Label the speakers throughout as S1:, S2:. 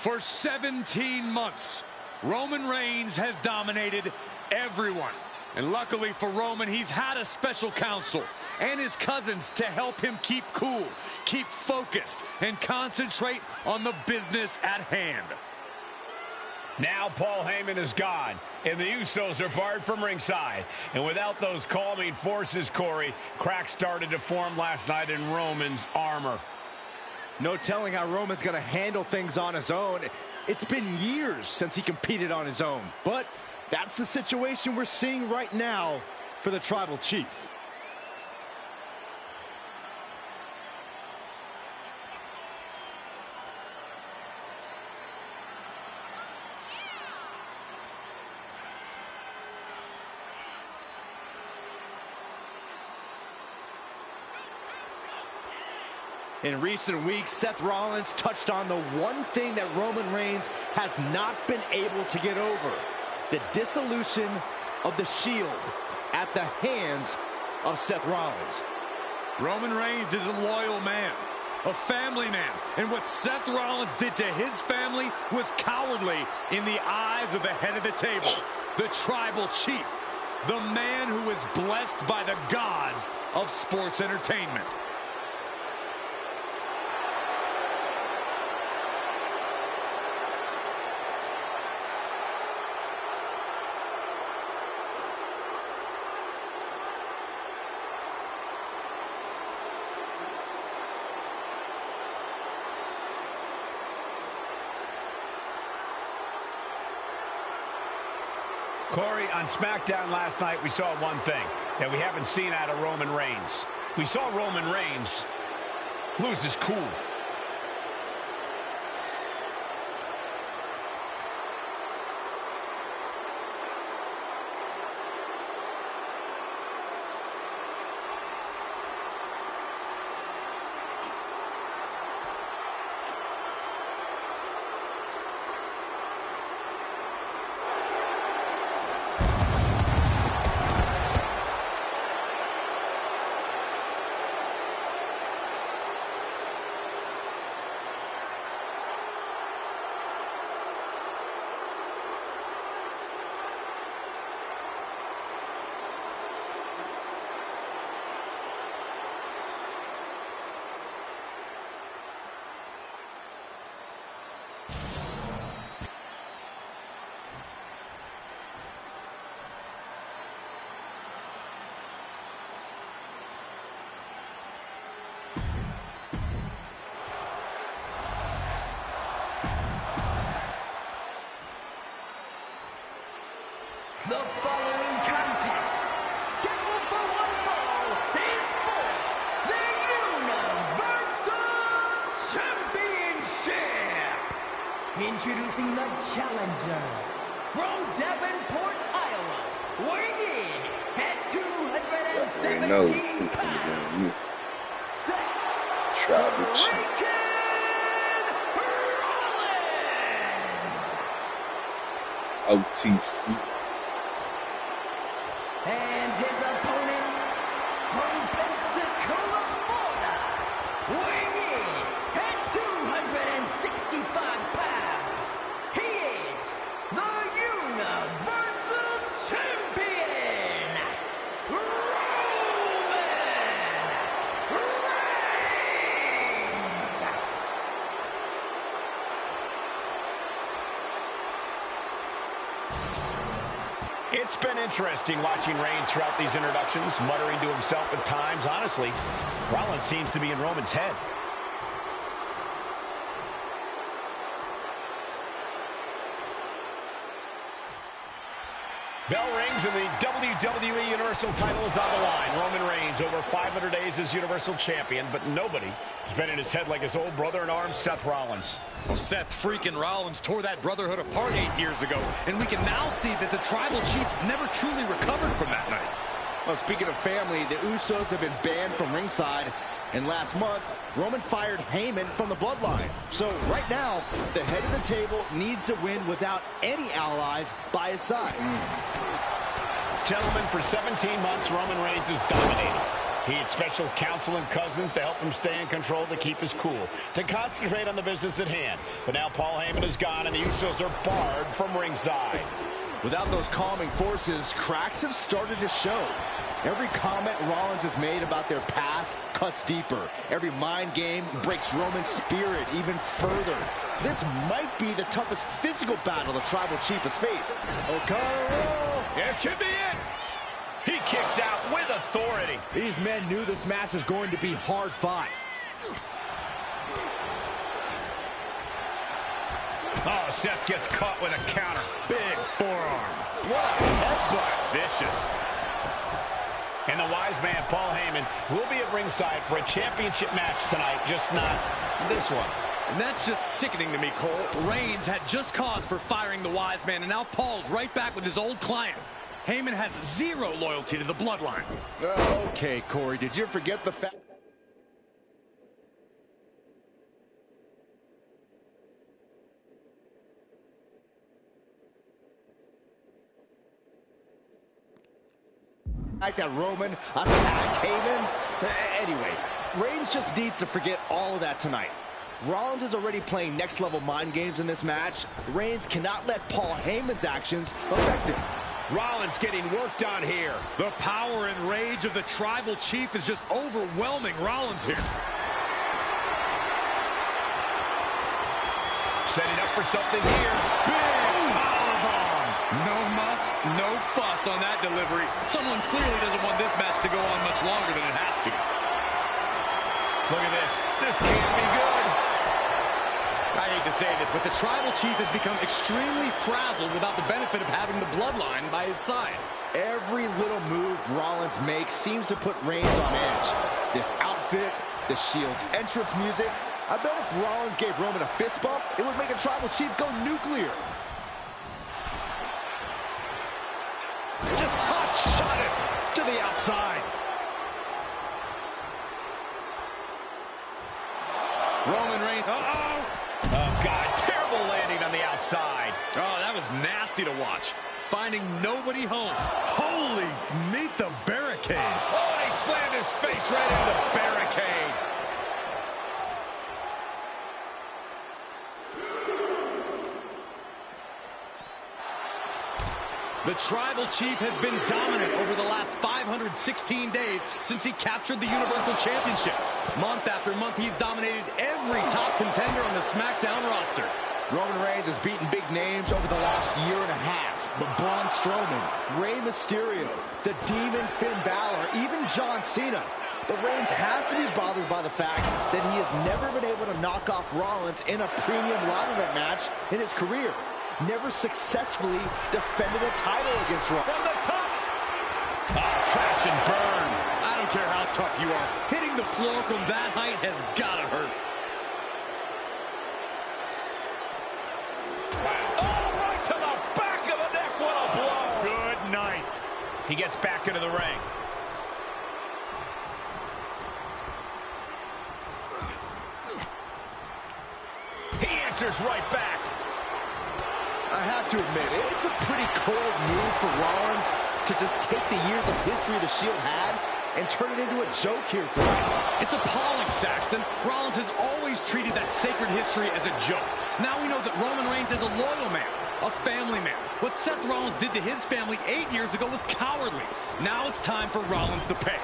S1: For 17 months, Roman Reigns has dominated everyone. And luckily for Roman, he's had a special counsel and his cousins to help him keep cool, keep focused, and concentrate on the business at hand.
S2: Now Paul Heyman is gone, and the Usos are barred from ringside. And without those calming forces, Corey, cracks started to form last night in Roman's armor.
S3: No telling how Roman's going to handle things on his own. It's been years since he competed on his own. But that's the situation we're seeing right now for the Tribal Chief. In recent weeks, Seth Rollins touched on the one thing that Roman Reigns has not been able to get over: the dissolution of the Shield at the hands of Seth Rollins.
S1: Roman Reigns is a loyal man, a family man, and what Seth Rollins did to his family was cowardly in the eyes of the head of the table, the Tribal Chief, the man who is blessed by the gods of sports entertainment.
S2: Corey, on SmackDown last night, we saw one thing that we haven't seen out of Roman Reigns. We saw Roman Reigns lose his cool.
S4: The following contest, scheduled for one fall, is for the Universal Championship. Introducing the challenger from Davenport, Iowa, weighing in at 217 pounds, Seth
S5: Tribal Chief.
S4: Rollins.
S5: OTC.
S4: And his opponent from Pensacola, Florida, weighing in at 265 pounds, he is the Universal Champion, Roman Reigns.
S2: It's been interesting watching Reigns throughout these introductions, muttering to himself at times. Honestly, Rollins seems to be in Roman's head. Bell rings and the WWE Universal title is on the line. Roman Reigns over 500 days as Universal Champion, but nobody has been in his head like his old brother in arms, Seth Rollins.
S1: Well, Seth freaking Rollins tore that brotherhood apart 8 years ago, and we can now see that the Tribal Chief never truly recovered from that night.
S3: Well, speaking of family, the Usos have been banned from ringside, and last month, Roman fired Heyman from the Bloodline. So right now, the head of the table needs to win without any allies by his side.
S2: Gentlemen, for 17 months, Roman Reigns has dominated. He had special counsel and cousins to help him stay in control, to keep his cool, to concentrate on the business at hand. But now Paul Heyman is gone, and the Usos are barred from ringside.
S3: Without those calming forces, cracks have started to show. Every comment Rollins has made about their past cuts deeper. Every mind game breaks Roman's spirit even further. This might be the toughest physical battle the Tribal Chief has faced. O'Connor!
S2: This could be it. He kicks out with authority.
S3: These men knew this match was going to be hard fought.
S2: Oh, Seth gets caught with a counter.
S1: Big forearm.
S3: What a headbutt.
S1: Vicious.
S2: And the wise man, Paul Heyman, will be at ringside for a championship match tonight, just not this one.
S1: And that's just sickening to me, Cole. Reigns had just cause for firing the wise man, and now Paul's right back with his old client. Heyman has zero loyalty to the bloodline.
S3: Okay, Corey, did you forget the fact? Like that Roman attacked Heyman. Anyway, Reigns just needs to forget all of that tonight. Rollins is already playing next-level mind games in this match. Reigns cannot let Paul Heyman's actions affect him.
S2: Rollins getting worked on here.
S1: The power and rage of the Tribal Chief is just overwhelming Rollins here.
S2: Setting up for something here.
S1: Big powerbomb. No muss, no fuss on that delivery. Someone clearly doesn't want this match to go on much longer than it has to.
S2: Look at this. This can't be good.
S1: I hate to say this, but the Tribal Chief has become extremely frazzled without the benefit of having the bloodline by his side.
S3: Every little move Rollins makes seems to put Reigns on edge. This outfit, the Shield's entrance music. I bet if Rollins gave Roman a fist bump, it would make a Tribal Chief go nuclear. Just hot shot it to the outside.
S1: Roman Reigns.
S2: Oh, God. Terrible landing on the outside.
S1: Oh, that was nasty to watch. Finding nobody home. Holy, meet the barricade.
S2: Oh, he slammed his face right into the barricade.
S1: The Tribal Chief has been dominant over the last 516 days since he captured the Universal Championship. Month after month, he's dominated every top contender on the SmackDown roster.
S3: Roman Reigns has beaten big names over the last year and a half. But Braun Strowman, Rey Mysterio, the Demon Finn Balor, even John Cena. But Reigns has to be bothered by the fact that he has never been able to knock off Rollins in a premium live event match in his career. Never successfully defended a title against Rollins.
S2: From the top. Oh, crash and burn.
S1: I don't care how tough you are. Hitting the floor from that height has got to hurt.
S2: Wow. Oh, right to the back of the neck. What a blow.
S1: Good night.
S2: He gets back into the ring. He answers right back.
S3: I have to admit, it's a pretty cold move for Rollins to just take the years of history the Shield had and turn it into a joke here tonight.
S1: It's appalling, Saxton. Rollins has always treated that sacred history as a joke. Now we know that Roman Reigns is a loyal man, a family man. What Seth Rollins did to his family 8 years ago was cowardly. Now it's time for Rollins to pay.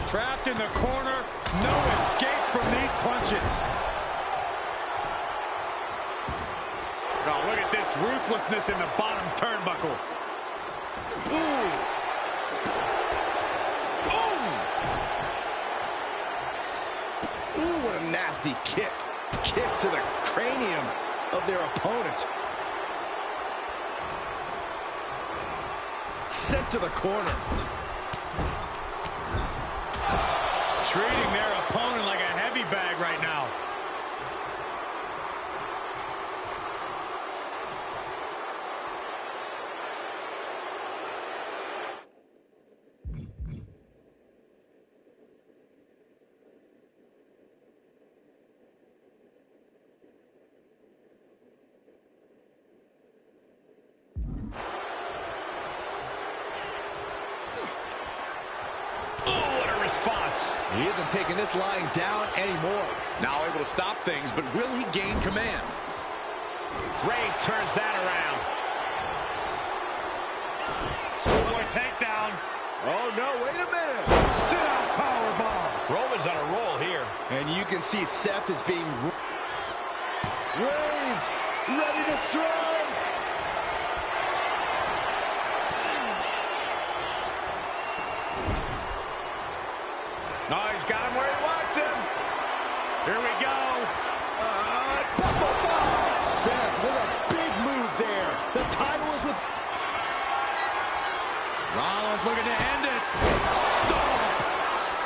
S1: Trapped in the corner, no escape from these punches. Oh, look at this ruthlessness in the bottom turnbuckle. Ooh.
S3: Ooh! Ooh, what a nasty kick. Kick to the cranium of their opponent. Sent to the corner.
S1: Treating their opponent like a heavy bag right now.
S2: response.
S3: He isn't taking this lying down anymore.
S1: Now able to stop things, but will he gain command?
S2: Reigns turns that around. Schoolboy takedown.
S3: Oh, no, wait a minute.
S1: Sit-out powerbomb.
S2: Roman's on a roll here.
S3: And you can see Seth is being... Reigns, ready to strike.
S2: No, he's got him where he wants him. Here we go.
S3: Seth with a big move there. The title is with...
S1: Rollins looking to end it. Stop.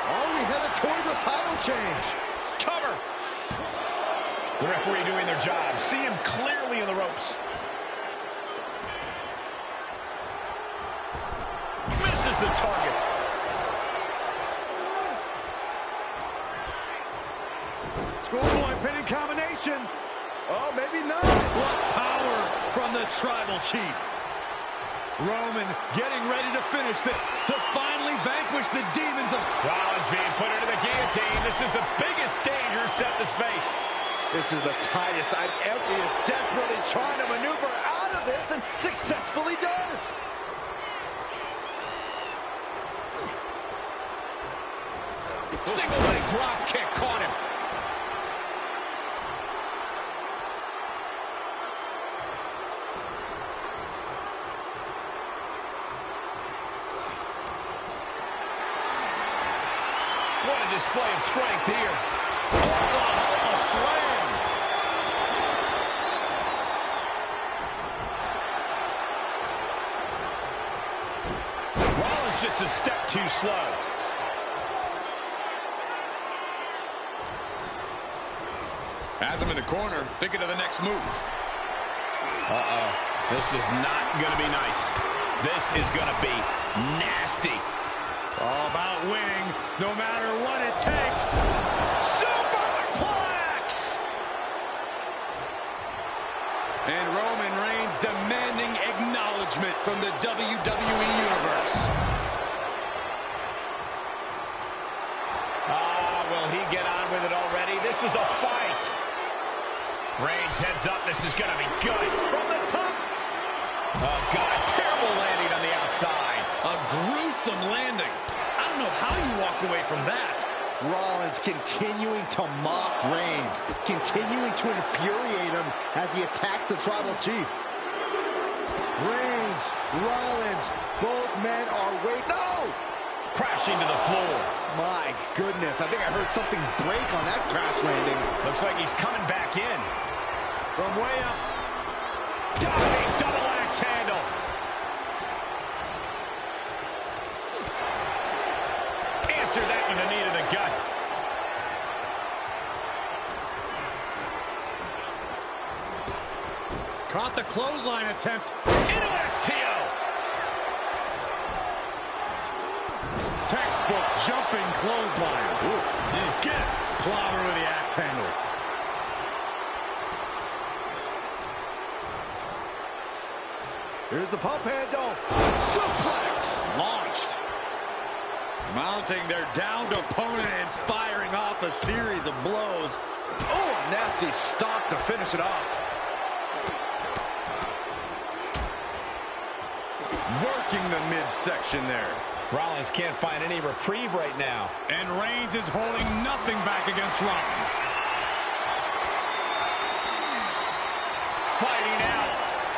S3: Already headed towards a title change.
S2: Cover. The referee doing their job. See him clearly in the ropes. Misses the target.
S1: Schoolboy pinning combination.
S3: Oh, maybe not.
S1: What power from the Tribal Chief. Roman getting ready to finish this, to finally vanquish the demons of...
S2: Rollins being put into the guillotine. This is the biggest danger Seth has faced.
S3: This is the tightest I've ever... He is desperately trying to maneuver out of this and successfully does.
S1: Single leg drop kick caught him.
S2: What a display of strength here.
S1: A slam.
S2: Rollins just a step too slow.
S1: Has him in the corner, thinking of the next move.
S2: Uh-oh. This is not going to be nice. This is going to be nasty.
S1: All about winning, no matter what it takes. Superplex! And Roman Reigns demanding acknowledgement from the WWE Universe.
S2: Will he get on with it already? This is a fight. Reigns heads up. This is going to be good.
S3: From the top.
S2: Oh, God. Terrible landing on the outside.
S1: A gruesome landing. I don't know how you walk away from that.
S3: Rollins continuing to mock Reigns, continuing to infuriate him as he attacks the Tribal Chief. Reigns, Rollins, both men are waiting. No!
S2: Crashing to the floor.
S3: My goodness, I think I heard something break on that crash landing.
S2: Looks like he's coming back in.
S3: From way up.
S2: Diving double axe handle. Answer that with a knee to the gut.
S1: Caught the clothesline attempt.
S2: Into STO.
S1: Textbook jumping clothesline. Gets clobber with the axe handle.
S3: Here's the pump handle. Suplex.
S1: Launched. Mounting their downed opponent and firing off a series of blows.
S3: Oh, a nasty stop to finish it off.
S1: Working the midsection there.
S2: Rollins can't find any reprieve right now.
S1: And Reigns is holding nothing back against Rollins.
S2: Fighting out.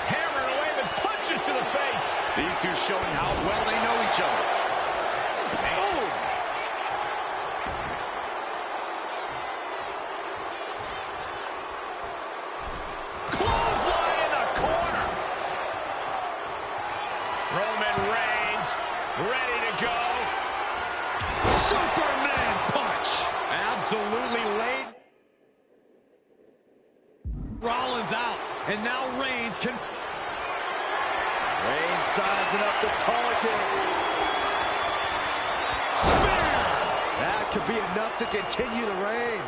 S2: Hammering away with punches to the face.
S1: These two showing how well they know each other.
S3: Oh!
S2: Clothesline in the corner. Roman Reigns ready to go.
S1: Superman punch. Absolutely laid Rollins out. And now Reigns can...
S3: Reigns sizing up the target.
S1: Spear!
S3: That could be enough to continue the reign.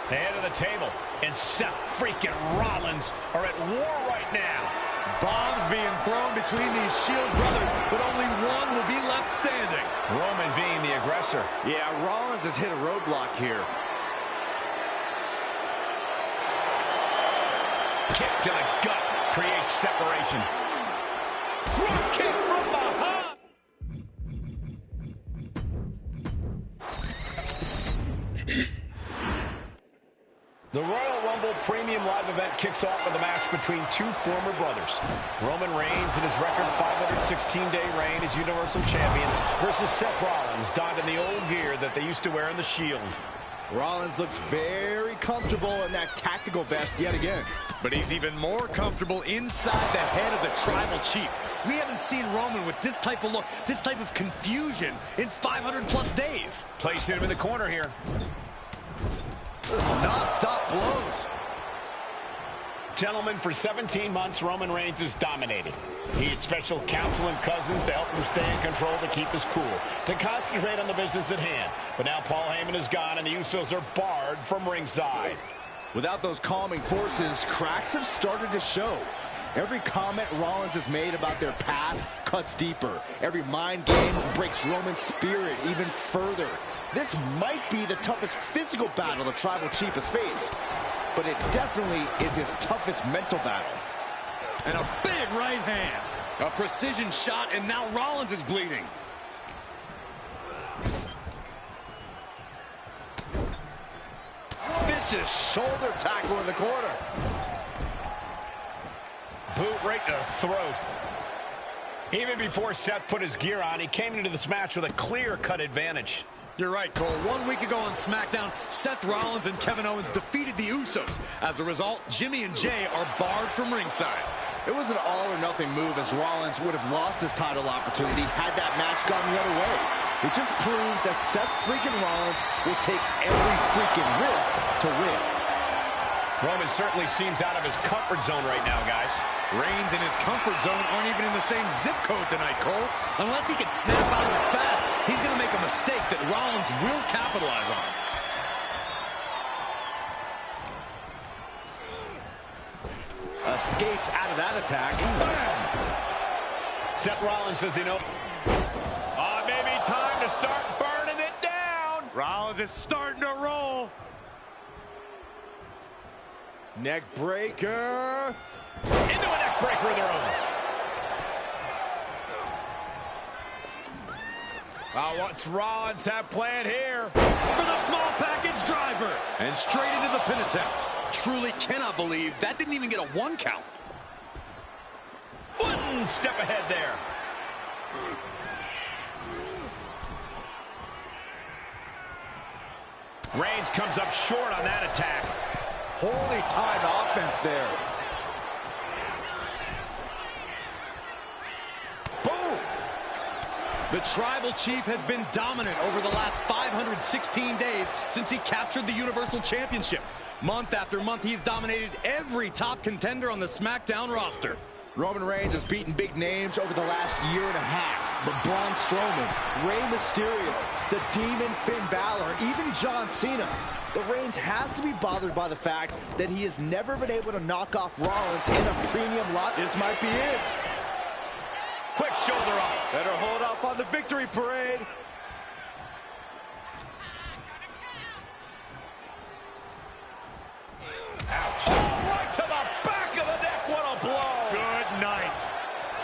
S2: The head of the table and Seth freaking Rollins are at war right now.
S1: Bombs being thrown between these Shield brothers, but only one will be left standing.
S2: Roman being the aggressor.
S3: Yeah, Rollins has hit a roadblock here.
S2: Kick to the gut creates separation. Drop kick from behind. The Royal Rumble Premium Live event kicks off with a match between two former brothers. Roman Reigns in his record 516-day reign as Universal Champion versus Seth Rollins, donned in the old gear that they used to wear in the Shield.
S3: Rollins looks very comfortable in that tactical vest yet again.
S1: But he's even more comfortable inside the head of the Tribal Chief. We haven't seen Roman with this type of look, this type of confusion in 500-plus days.
S2: Placed him in the corner here.
S3: Non-stop blows.
S2: Gentlemen, for 17 months, Roman Reigns has dominated. He had special counsel and cousins to help him stay in control, to keep his cool, to concentrate on the business at hand. But now Paul Heyman is gone, and the Usos are barred from ringside.
S3: Without those calming forces, cracks have started to show. Every comment Rollins has made about their past cuts deeper. Every mind game breaks Roman's spirit even further. This might be the toughest physical battle the Tribal Chief has faced, but it definitely is his toughest mental battle.
S1: And a big right hand. A precision shot, and now Rollins is bleeding.
S3: Vicious shoulder tackle in the corner.
S2: Boot right to the throat. Even before Seth put his gear on, he came into this match with a clear-cut advantage.
S1: You're right, Cole. 1 week ago on SmackDown, Seth Rollins and Kevin Owens defeated the Usos. As a result, Jimmy and Jay are barred from ringside.
S3: It was an all-or-nothing move, as Rollins would have lost his title opportunity had that match gone the other way. It just proves that Seth freaking Rollins will take every freaking risk to win.
S2: Roman certainly seems out of his comfort zone right now, guys.
S1: Reigns and his comfort zone aren't even in the same zip code tonight, Cole. Unless he can snap out of it fast, he's going to make a mistake that Rollins will capitalize on.
S3: Escapes out of that attack. Bam!
S2: Seth Rollins says,
S1: Maybe time to start burning it down. Rollins is starting to roll.
S3: Neck breaker.
S2: Into a neck breaker of their own. What's Rollins have planned here?
S1: For the small package driver. And straight into the pin attempt. Truly cannot believe that didn't even get a 1 count.
S2: 1 step ahead there. Reigns comes up short on that attack.
S3: Holy timed offense there. Boom!
S1: The Tribal Chief has been dominant over the last 516 days since he captured the Universal Championship. Month after month, he's dominated every top contender on the SmackDown roster.
S3: Roman Reigns has beaten big names over the last year and a half. But Braun Strowman, Rey Mysterio, the Demon Finn Balor, even John Cena. But Reigns has to be bothered by the fact that he has never been able to knock off Rollins in a premium lot. This might be it.
S2: Quick shoulder up.
S3: Better hold up on the victory parade.
S2: Ouch. Oh, right to the back of the neck. What a blow.
S1: Good night.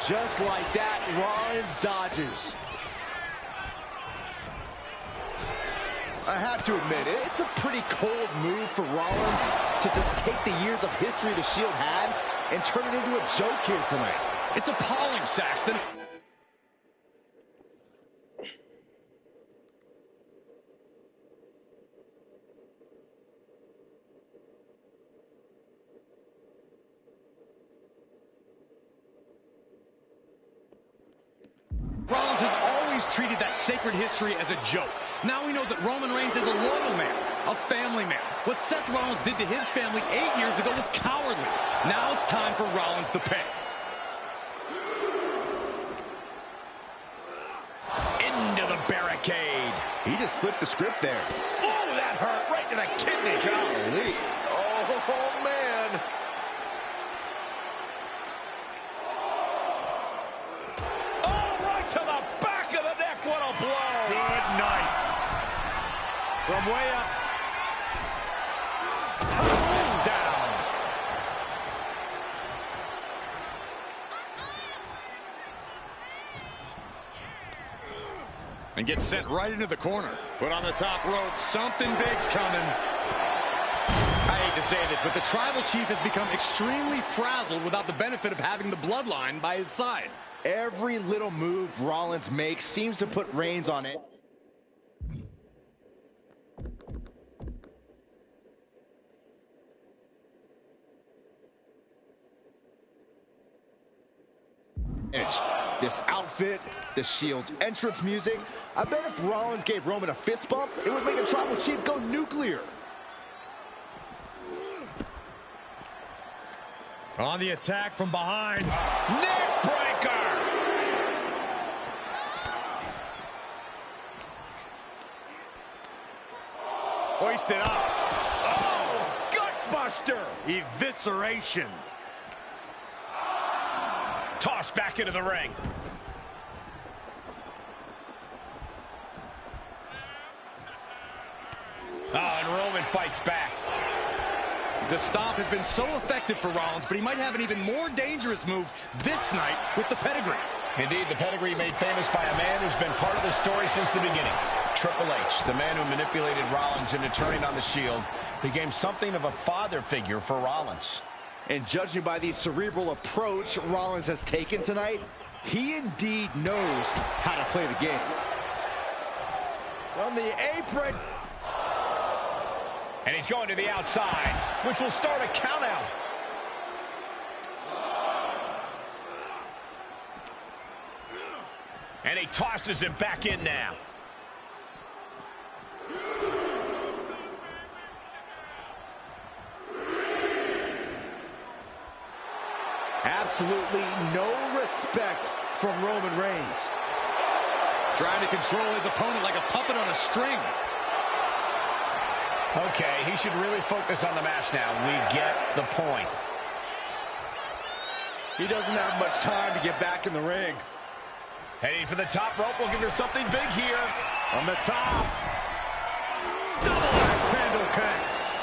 S3: Just like that, Rollins dodges. I have to admit, it's a pretty cold move for Rollins to just take the years of history the Shield had and turn it into a joke here tonight.
S1: It's appalling, Saxton. Rollins has always treated that sacred history as a joke. Now we know that Roman Reigns is a loyal man, a family man. What Seth Rollins did to his family 8 years ago was cowardly. Now it's time for Rollins to pay.
S2: Into the barricade.
S3: He just flipped the script there.
S2: Oh, that hurt right
S1: to the kidney.
S3: Golly. Oh, man.
S2: Oh, right to the back of the neck. What a blow.
S1: Good night. From way up. Tumbling down. And gets sent right into the corner. Put on the top rope. Something big's coming. I hate to say this, but the Tribal Chief has become extremely frazzled without the benefit of having the Bloodline by his side.
S3: Every little move Rollins makes seems to put Reigns on it. This outfit, the Shield's entrance music. I bet if Rollins gave Roman a fist bump, it would make the Tribal Chief go nuclear.
S1: On the attack from behind.
S2: Neck breaker.
S1: Hoisted up. Oh, gutbuster. Evisceration.
S2: Tossed back into the ring. Oh, and Roman fights back.
S1: The stomp has been so effective for Rollins, but he might have an even more dangerous move this night with the pedigree.
S2: Indeed, the pedigree made famous by a man who's been part of the story since the beginning. Triple H, the man who manipulated Rollins into turning on the Shield, became something of a father figure for Rollins.
S3: And judging by the cerebral approach Rollins has taken tonight, he indeed knows how to play the game. On the apron.
S2: And he's going to the outside, which will start a countout. And he tosses him back in now.
S3: Absolutely no respect from Roman Reigns.
S1: Trying to control his opponent like a puppet on a string.
S2: Okay, he should really focus on the match now. We get the point.
S3: He doesn't have much time to get back in the ring.
S2: Heading for the top rope, looking for something big here.
S1: On the top. Double axe handle connects.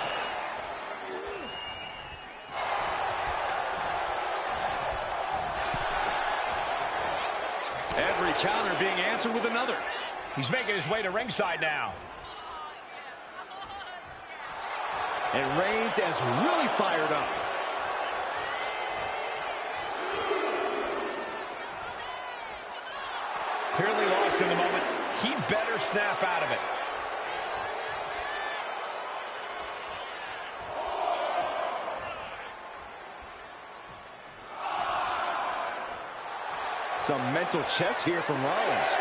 S1: Every counter being answered with another.
S2: He's making his way to ringside now.
S3: And Reigns is really fired up.
S2: Clearly lost in the moment. He better snap out of it.
S3: Some mental chess here from Rollins.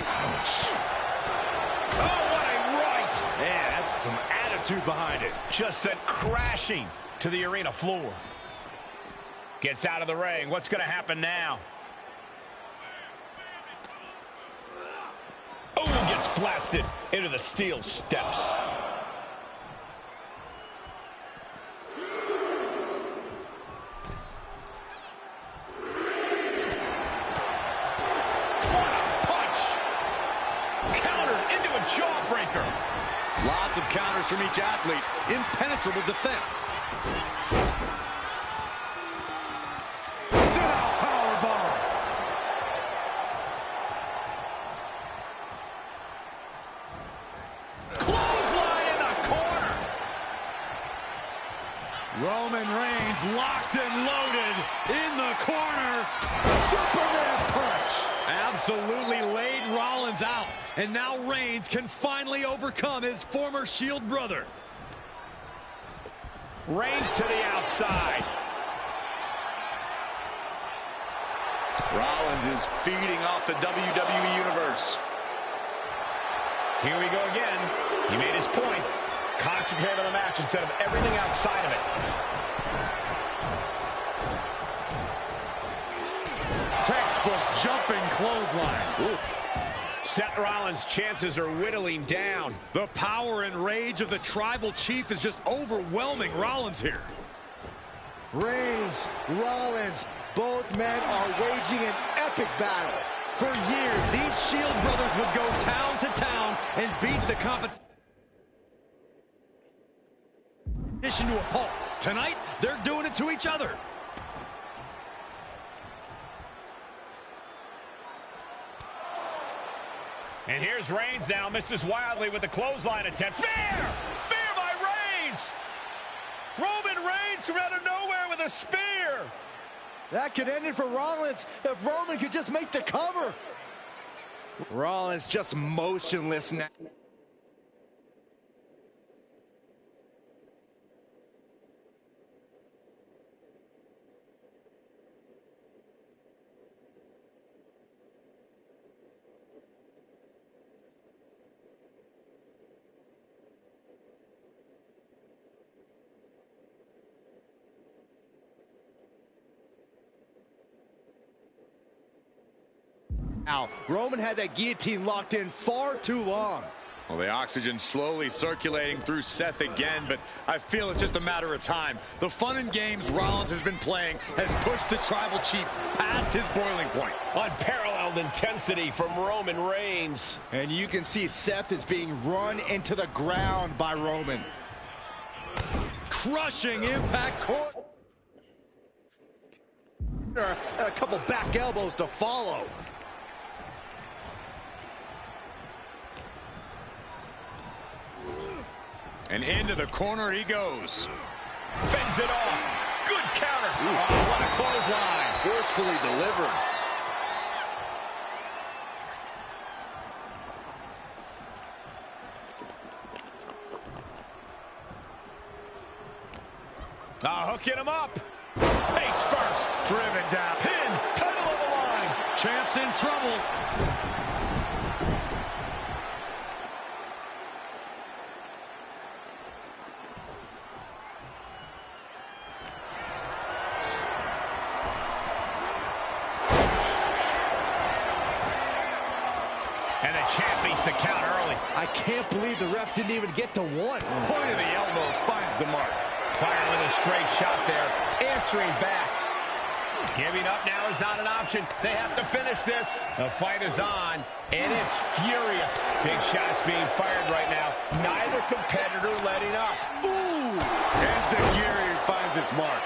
S1: Ouch. Oh, what a right! Man, that's some attitude behind it.
S2: Just sent crashing to the arena floor. Gets out of the ring. What's going to happen now? Oh, gets blasted into the steel steps.
S1: Lots of counters from each athlete. Impenetrable defense. Sit-out powerbomb. Clothesline in the corner. Roman Reigns locked and loaded in the corner. Superman punch. Absolutely laid Rollins out. And now Reigns can finally overcome his former Shield brother.
S2: Reigns to the outside.
S1: Rollins is feeding off the WWE Universe.
S2: Here we go again. He made his point. Concentrate on the match instead of everything outside of it.
S1: Textbook jumping clothesline. Oof.
S2: Seth Rollins' chances are whittling down.
S1: The power and rage of the Tribal Chief is just overwhelming Rollins here.
S3: Reigns, Rollins, both men are waging an epic battle.
S1: For years, these Shield brothers would go town to town and beat the competition to a pulp. Tonight, they're doing it to each other.
S2: And here's Reigns now, misses wildly with the clothesline attempt. Spear! Spear by Reigns! Roman Reigns from out of nowhere with a spear!
S3: That could end it for Rollins if Roman could just make the cover. Rollins just motionless now. Now, Roman had that guillotine locked in far too long.
S1: Well, the oxygen slowly circulating through Seth again, but I feel it's just a matter of time. The fun and games Rollins has been playing has pushed the Tribal Chief past his boiling point.
S2: Unparalleled intensity from Roman Reigns.
S3: And you can see Seth is being run into the ground by Roman.
S1: Crushing impact corner.
S3: And a couple back elbows to follow.
S1: And into the corner he goes.
S2: Fends it off. Good counter. Oh, what a clothesline.
S3: Forcefully delivered.
S2: Hooking him up. Face first.
S1: Driven down.
S2: Pin. Title of the line.
S1: Champ's in trouble.
S2: And the champ beats the count early.
S3: I can't believe the ref didn't even get to one.
S1: Point of the elbow finds the mark.
S2: Firing with a straight shot there. Answering back. Giving up now is not an option. They have to finish this. The fight is on, and it's furious. Big shots being fired right now. Neither competitor letting up.
S1: Ooh! Enziguri finds its mark.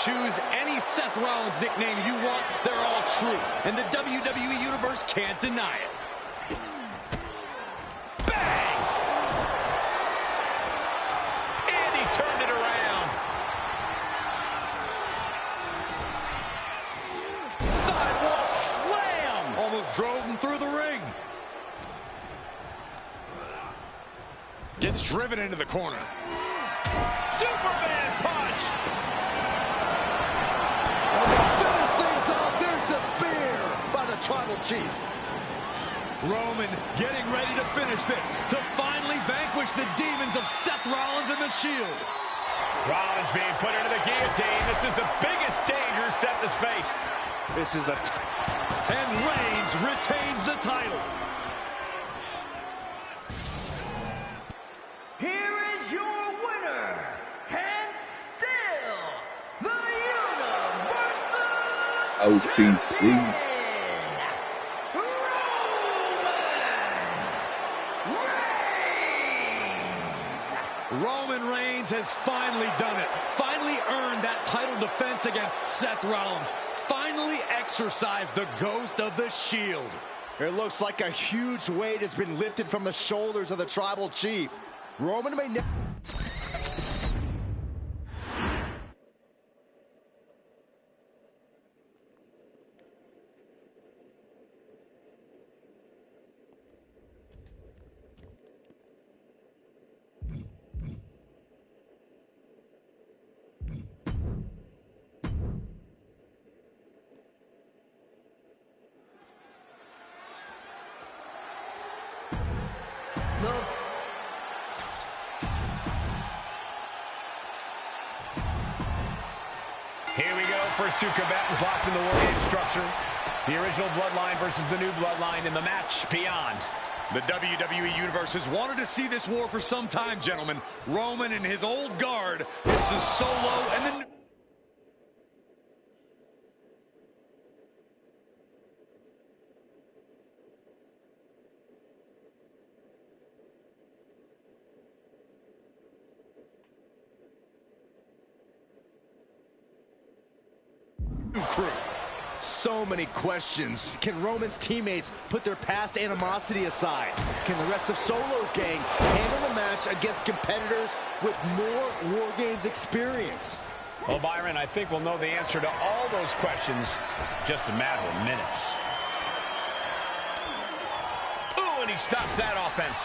S1: Choose any Seth Rollins nickname you want, they're all true. And the WWE Universe can't deny it.
S2: Bang! And he turned it around.
S1: Sidewalk slam! Almost drove him through the ring. Gets driven into the corner.
S2: Superman punch!
S3: Finish things off. There's the spear by the Tribal Chief.
S1: Roman getting ready to finish this, to finally vanquish the demons of Seth Rollins and the Shield.
S2: Rollins being put into the guillotine. This is the biggest danger Seth has faced.
S3: This is
S1: And Reigns retains the title.
S4: Here is your winner, and still the Universal
S5: OTC.
S1: Roman Reigns has finally done it. Finally earned that title defense against Seth Rollins. Finally exercised the ghost of the Shield.
S3: It looks like a huge weight has been lifted from the shoulders of the Tribal Chief. Roman may never...
S2: Here we go. First two combatants locked in the War Games structure. The original Bloodline versus the new Bloodline in the match beyond.
S1: The WWE Universe has wanted to see this war for some time, gentlemen. Roman and his old guard versus Solo and the new crew.
S3: So many questions. Can Roman's teammates put their past animosity aside? Can the rest of Solo's gang handle a match against competitors with more War Games experience?
S2: Well, Byron, I think we'll know the answer to all those questions in just a matter of minutes. Ooh, and he stops that offense.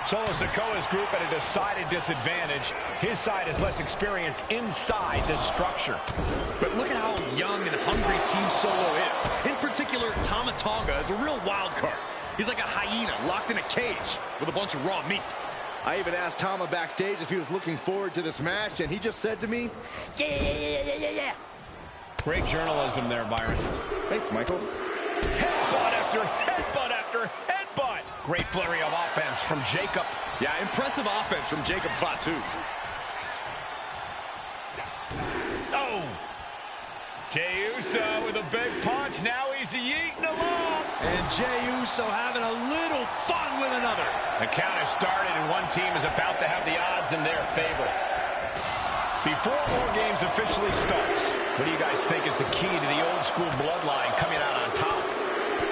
S2: Solo Sikoa's group at a decided disadvantage. His side has less experience inside this structure.
S1: But look at how young and hungry Team Solo is. In particular, Tama Tonga is a real wild card. He's like a hyena locked in a cage with a bunch of raw meat.
S3: I even asked Tama backstage if he was looking forward to this match, and he just said to me, yeah.
S2: Great journalism there, Byron.
S3: Thanks, Michael.
S2: Headbutt after headbutt after headbutt. Great flurry of offense from Jacob.
S1: Yeah, impressive offense from Jacob Fatu.
S2: Oh! Jey Uso with a big punch. Now he's yeeting along.
S1: And Jey Uso having a little fun with another.
S2: The count has started, and one team is about to have the odds in their favor. Before War Games officially starts, what do you guys think is the key to the old-school Bloodline coming out on top?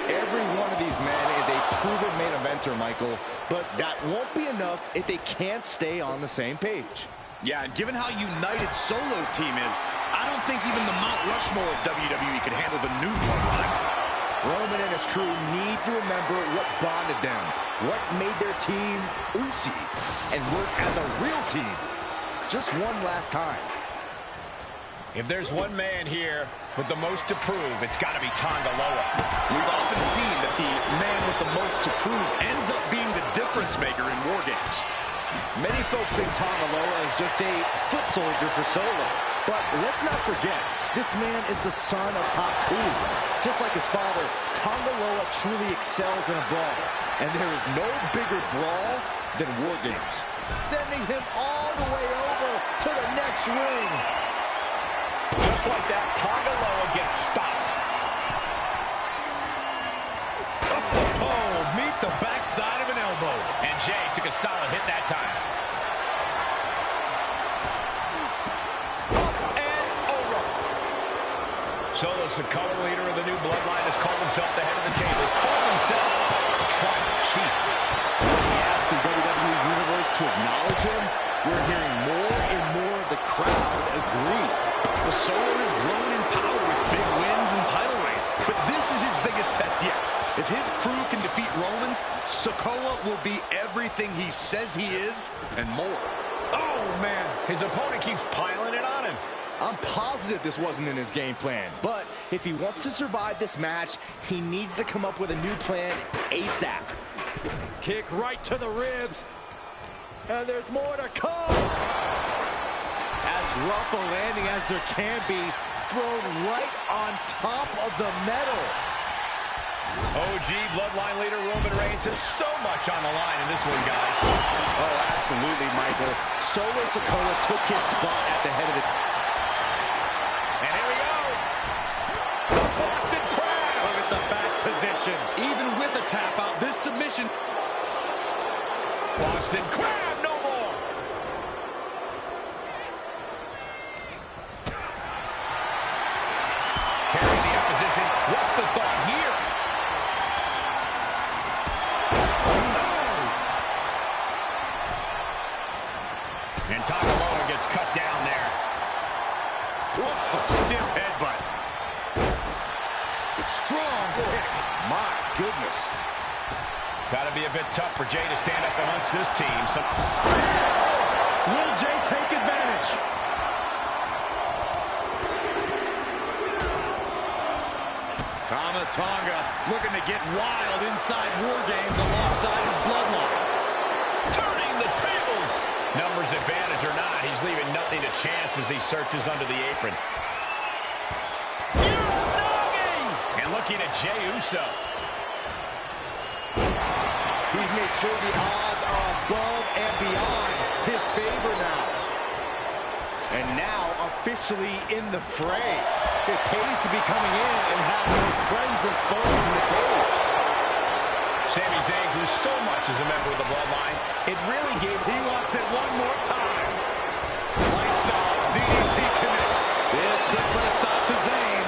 S3: Every one of these men is a proven main eventer, Michael, but that won't be enough if they can't stay on the same page.
S1: Yeah, and given how united Solo's team is, I don't think even the Mount Rushmore of WWE could handle the new Bloodline.
S3: Roman and his crew need to remember what bonded them, what made their team Uzi, and work as a real team. Just one last time.
S2: If there's one man here with the most to prove, it's got to be Tonga Loa.
S1: We've often seen that the man with the most to prove ends up being the difference maker in War Games.
S3: Many folks think Tonga Loa is just a foot soldier for Solo. But let's not forget, this man is the son of Haku. Just like his father, Tonga Loa truly excels in a brawl. And there is no bigger brawl than War Games. Sending him all the way over to the next ring.
S2: Just like that, Tonga Loa gets stopped.
S1: Oh, meet the backside of an elbow.
S2: And Jey took a solid hit that time. Up and over. Solo Sikoa, leader of the new Bloodline, has called himself the head of the table. Called himself the tribal chief.
S3: When he asked the WWE Universe to acknowledge him, we're hearing more and more of the crowd agree.
S1: The Solo has grown in power with big wins and title reigns, but this is his biggest test yet. If his crew can defeat Romans, Sikoa will be everything he says he is and more. Oh, man.
S2: His opponent keeps piling it on him.
S3: I'm positive this wasn't in his game plan, but if he wants to survive this match, he needs to come up with a new plan ASAP. Kick right to the ribs, and there's more to come. As rough a landing as there can be, thrown right on top of the metal.
S2: OG Bloodline leader Roman Reigns has so much on the line in this one, guys.
S3: Oh, absolutely, Michael. Solo Sikoa took his spot at the head of the...
S2: And here we go. The Boston Crab.
S1: Look at the back position. Even with a tap out, this submission...
S2: Boston Crab, no more. Carrying the opposition. What's the thought here? And Tonga Loa gets cut down there.
S1: Whoa, stiff headbutt. Strong kick.
S3: My goodness.
S2: Got to be a bit tough for Jey to stand up amongst this team.
S1: Will Jey take advantage? Tama Tonga looking to get wild inside War Games alongside his Bloodline.
S2: Turning the tables. Numbers advantage or not, he's leaving nothing to chance as he searches under the apron. And looking at Jey Uso.
S3: He's made sure the odds are above and beyond his favor now. And now officially in the fray. It pays to be coming in and having more friends and foes in the cage.
S2: Sami Zayn grew so much as a member of the Bloodline, it really gave...
S1: He wants it one more time. Lights out. DDT connects. This could put a stop to Zayn.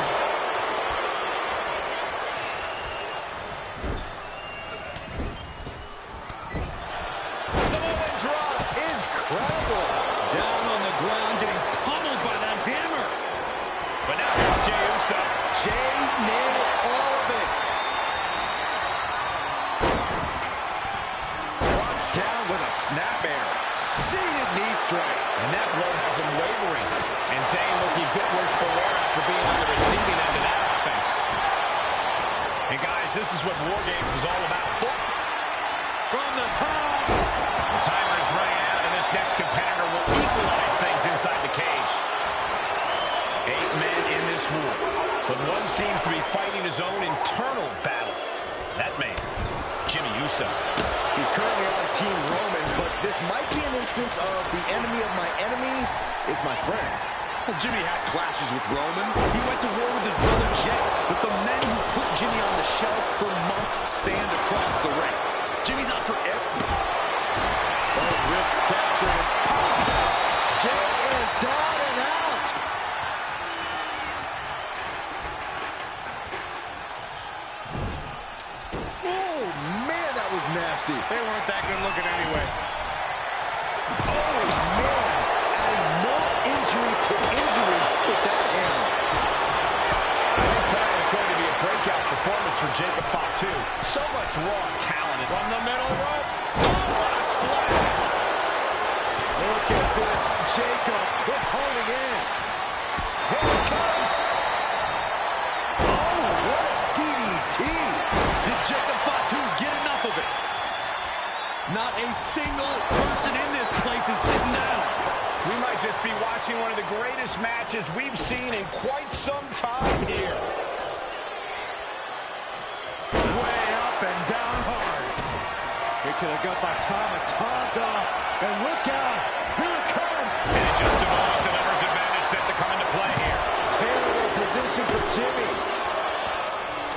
S3: Samoan drop. Incredible.
S1: Down on the ground, getting pummeled by that hammer.
S2: But now here's Jey Uso.
S3: Jey nailed all of it. Dropped down with a snap air. Seated knee strike.
S2: And that blow has him wavering. And Zayn looking a bit worse for wear after being on the receiving end of that offense. And guys, this is what War Games is all about.
S1: From the top.
S2: The timer is running out, and this next competitor will equalize things inside the cage. 8 men in this war, but one seems to be fighting his own internal battle. That man, Jimmy Uso.
S3: He's currently on Team Roman, but this might be an instance of the enemy of my enemy is my friend.
S1: Well, Jimmy had clashes with Roman. He went to war with his brother Jey, but the men who put Jimmy on the shelf for months stand across the ring. Jimmy's out for everything. Both wrists captured.
S3: Jey is down and out. Oh, man, that was nasty.
S1: They weren't that good looking anyway.
S3: Oh, man, adding more injury to injury with that hammer.
S2: I think tonight is going to be a breakout performance for Jacob Fatu. So much raw talent from the middle rope. Oh, what a splash!
S3: Look at this. Jacob is holding in. Here it comes. Oh, what a DDT.
S1: Did Jacob Fatu get enough of it? Not a single person in this place is sitting down.
S2: We might just be watching one of the greatest matches we've seen in quite some time here.
S1: Way up and down hard.
S3: It could have got by Tama Tonga. And look out. Here it comes.
S2: And in just a moment, the numbers advantage set to come into play here.
S3: Terrible position for Jimmy.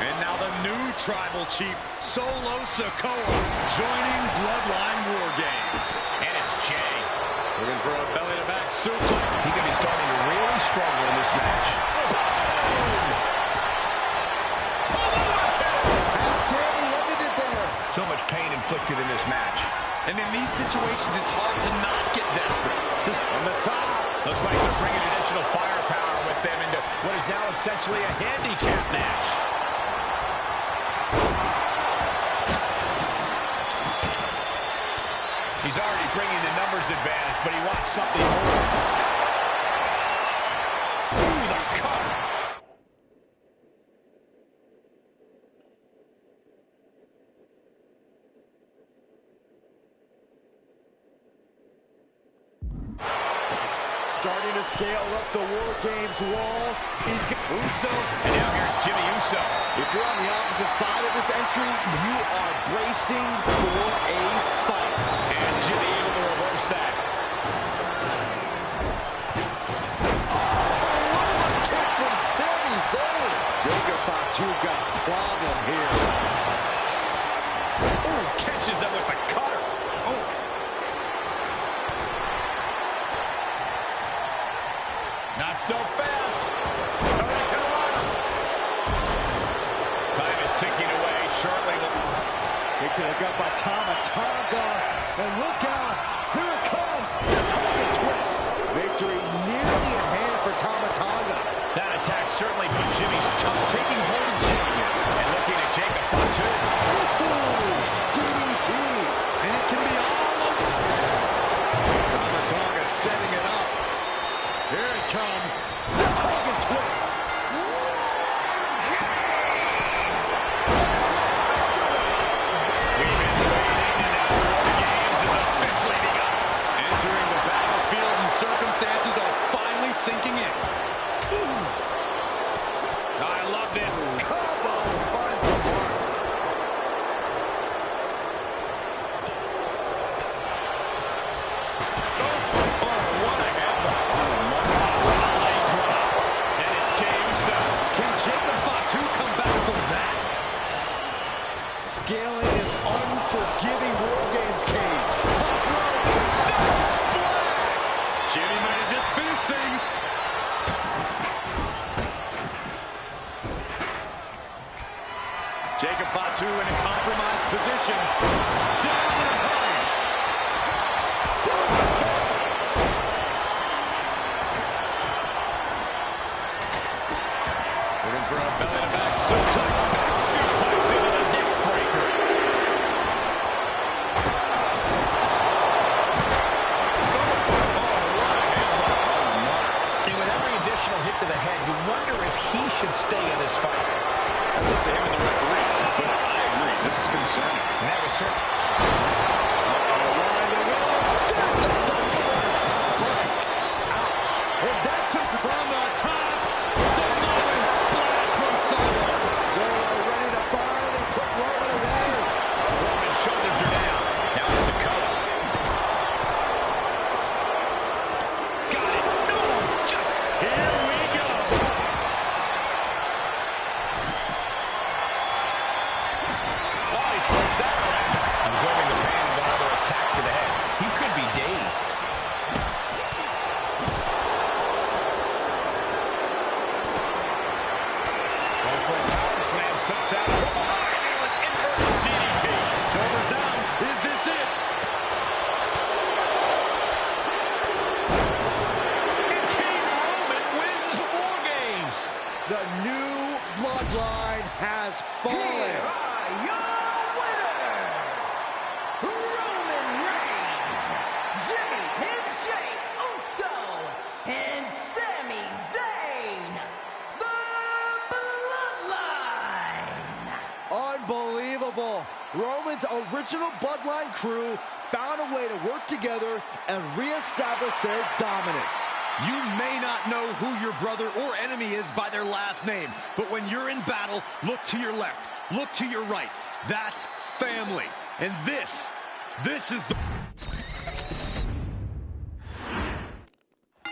S1: And now the new tribal chief, Solo Sikoa, joining Bloodline War Games.
S2: And it's Jey.
S1: Looking for a belly-to-back suplex.
S2: He could be starting to really struggle in this match.
S3: And Sami ended it there.
S2: So much pain inflicted in this match.
S1: And in these situations, it's hard to not get desperate. Just on the top.
S2: Looks like they're bringing additional firepower with them into what is now essentially a handicap match. He's already bringing the numbers advantage, but he wants something more. Ooh, the cutter.
S3: Starting to scale up the War Games wall. He's got Uso.
S2: And now here's Jimmy Uso.
S3: If you're on the opposite side of this entry, you are bracing for a fight.
S2: And Jimmy able to reverse that.
S3: Oh, kick from Sami Zayn. Jacob Fatu got a problem here.
S2: Ooh, catches them with the cutter. Oh. Not so fast. Time is ticking away shortly.
S3: It could have got by Tama Tonga. And look out. Here it comes. The Tonga twist. Victory nearly at hand for Tama Tonga.
S2: That attack certainly put Jimmy's tongue taking hold of Jimmy here. And looking at Jacob Fatu.
S3: DDT.
S1: And it can be all over. Tama Tonga setting it up. Here it comes.
S3: The Tonga twist.
S2: We've been waiting, and now War Games has officially begun.
S1: Entering
S3: unforgiving War Games cage. Top rope, splash!
S1: Jimmy might have just finished things. Jacob Fatu in a compromised position. Down and behind. Looking for a belly-to-back suplex. Back suplex into the neck breaker.
S2: And with every additional hit to the head, you wonder if he should stay in this fight.
S1: That's up to him and the referee, but I agree, this is concerning.
S2: And that was certainly...
S3: And that took from the top. Samoan splash from Solo. Solo ready to finally put Roman away.
S2: Roman's shoulders are down. Now it's a cover. Got it. No, just...
S1: Here we go.
S2: Oh, he flips that around. Absorbing the pain of another attack to the head. He could be dazed. Going for a power slam. Slips down. An inverted DDT.
S1: Shoulders down. Is this it?
S2: And King Roman wins War Games.
S3: The new bloodline has fallen.
S4: Here are your winners, Roman Reigns, Jimmy and Jey Uso, and Sami Zayn, the Bloodline.
S3: Unbelievable. Roman's original bloodline crew found a way to work together and reestablish their dominance.
S1: You may not know who your brother or enemy is by their last name, but when you're in battle, look to your left, look to your right. That's family. And this is the...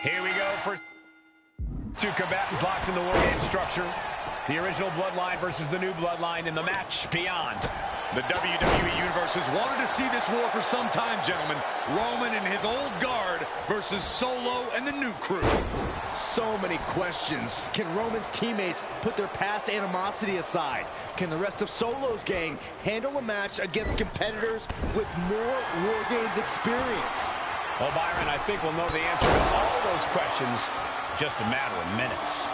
S2: Here we go for two combatants locked in the War Game structure. The original Bloodline versus the new Bloodline in the match beyond.
S1: The WWE Universe has wanted to see this war for some time, gentlemen. Roman and his old guard versus Solo and the new crew.
S3: So many questions. Can Roman's teammates put their past animosity aside? Can the rest of Solo's gang handle a match against competitors with more War Games experience?
S2: Well, Byron, I think we'll know the answer to all those questions in just a matter of minutes.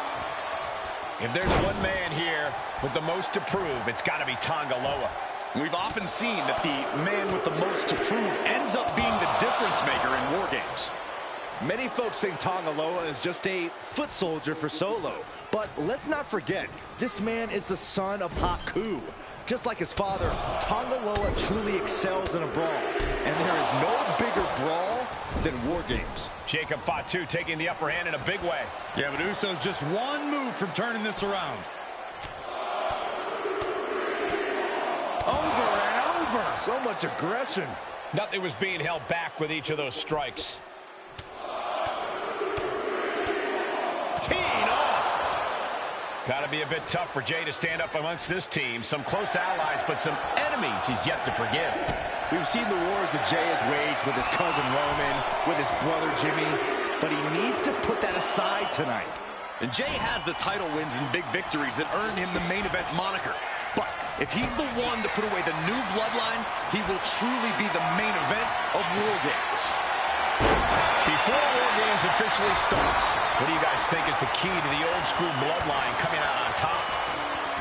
S2: If there's one man here with the most to prove, it's got to be Tonga Loa.
S1: We've often seen that the man with the most to prove ends up being the difference maker in War Games.
S3: Many folks think Tonga Loa is just a foot soldier for Solo. But let's not forget, this man is the son of Haku. Just like his father, Tonga Loa truly excels in a brawl. And there is no bigger brawl than War Games.
S2: Jacob Fatu taking the upper hand in a big way.
S1: Yeah, but Uso's just one move from turning this around.
S3: Over and over. So much aggression.
S2: Nothing was being held back with each of those strikes.
S1: Teeing off.
S2: Got to be a bit tough for Jey to stand up amongst this team. Some close allies, but some enemies he's yet to forgive.
S3: We've seen the wars that Jey has waged with his cousin Roman, with his brother Jimmy, but he needs to put that aside tonight.
S1: And Jey has the title wins and big victories that earned him the main event moniker. But if he's the one to put away the new bloodline, he will truly be the main event of War Games.
S2: Before War Games officially starts, what do you guys think is the key to the old school bloodline coming out on top?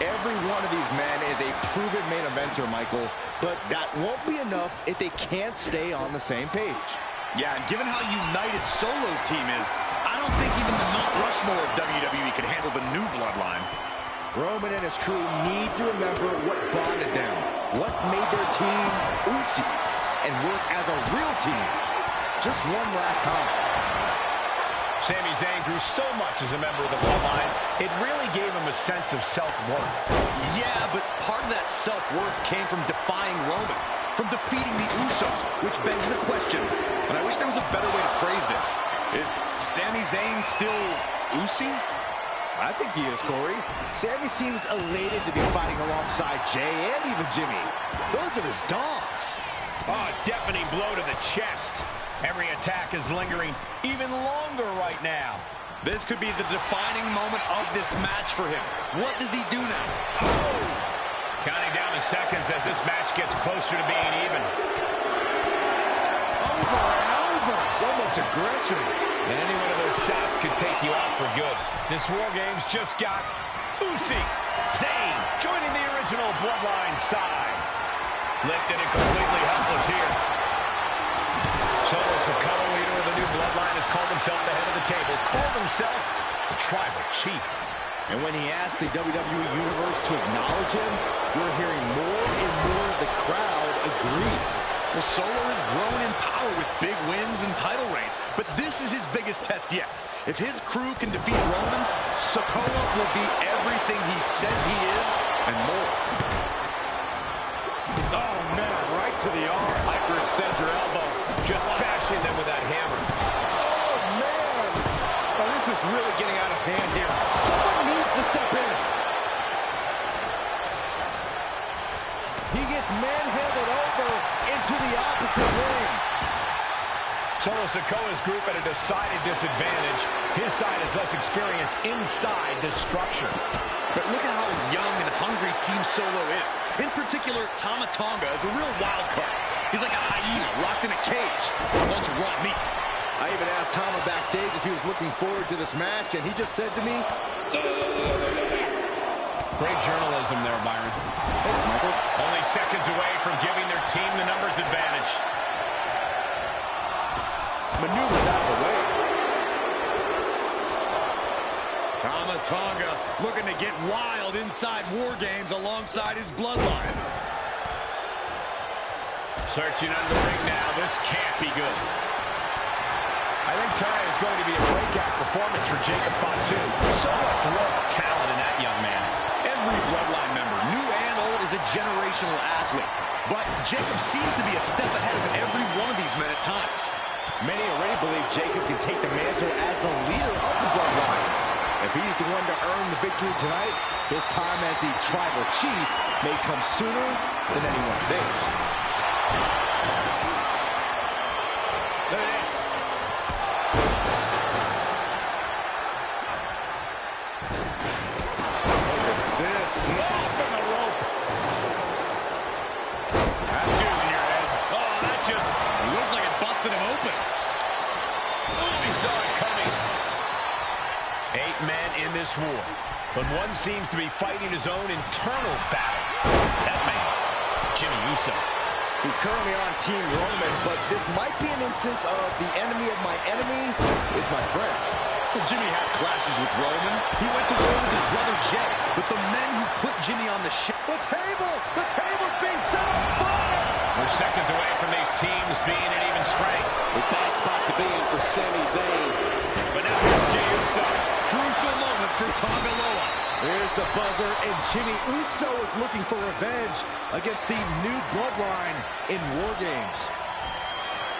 S3: Every one of these men is a proven main eventer, Michael, but that won't be enough if they can't stay on the same page.
S1: Yeah, and given how united Solo's team is, I don't think even the Mount Rushmore of WWE could handle the new bloodline.
S3: Roman and his crew need to remember what bonded them, what made their team Uzi, and work as a real team. Just one last time.
S2: Sami Zayn grew so much as a member of the bloodline, it really gave him a sense of self-worth.
S1: Yeah, but part of that self-worth came from defying Roman, from defeating the Usos, which begs the question, and I wish there was a better way to phrase this. Is Sami Zayn still Uzi?
S3: I think he is, Corey. Sami seems elated to be fighting alongside Jey and even Jimmy. Those are his dogs.
S2: Oh, deafening blow to the chest. Every attack is lingering even longer right now.
S1: This could be the defining moment of this match for him. What does he do now? Oh!
S2: Counting down the seconds as this match gets closer to being even.
S3: Over and over. So much aggression.
S2: And any one of those shots could take you out for good. This War Games just got Usyk, Zayn joining the original Bloodline side. Lifted and completely helpless here. Solo Sikoa, leader of the new Bloodline, has called himself the head of the table, called himself the Tribal Chief.
S3: And when he asked the WWE Universe to acknowledge him, we're hearing more and more of the crowd agree.
S1: Well, Solo has grown in power with big wins and title reigns, but this is his biggest test yet. If his crew can defeat Roman's, Sikoa will be everything he says he is and more.
S2: Oh, man, right to the arm. Hyperextend your elbow. Just bashing them with that hammer.
S3: Oh, man. Oh, this is really getting out of hand here. Someone needs to step in. He gets manhandled over into the opposite ring.
S2: Solo Sikoa's group at a decided disadvantage. His side has less experience inside this structure.
S1: But look at how young and hungry Team Solo is. In particular, Tama Tonga is a real wild card. He's like a hyena locked in a cage with a bunch of raw meat.
S3: I even asked Tama backstage if he was looking forward to this match, and he just said to me,
S2: Great journalism there, Byron.
S3: Hey, Michael.
S2: Only seconds away from giving their team the numbers advantage.
S3: Maneuvers out of the way.
S1: Tama Tonga looking to get wild inside War Games alongside his Bloodline.
S2: Searching under the ring now. This can't be good. I think tonight is going to be a breakout performance for Jacob Fatu. So much raw talent in that young man.
S1: Every Bloodline member, new and old, is a generational athlete. But Jacob seems to be a step ahead of every one of these men at times.
S3: Many already believe Jacob can take the mantle as the leader of the Bloodline. If he's the one to earn the victory tonight, his time as the Tribal Chief may come sooner than anyone thinks.
S2: Look at this.
S1: This.
S2: Off from the rope. That's using your head. Oh, that just
S1: Looks like it busted him open.
S2: Oh, he saw it coming. 8 men in this war, but one seems to be fighting his own internal battle. That man, Jimmy Uso.
S3: He's currently on Team Roman, but this might be an instance of the enemy of my enemy is my friend.
S1: Well, Jimmy had clashes with Roman. He went to war with his brother Jey. But the men who put Jimmy on the ship...
S3: The table's being set on fire!
S2: We're seconds away from these teams being at even strength.
S3: A bad spot to be in for Sami Zayn.
S2: But now here's Jey Uso.
S1: Crucial moment for Tonga Loa.
S3: Here's the buzzer, and Jimmy Uso is looking for revenge against the new Bloodline in War Games.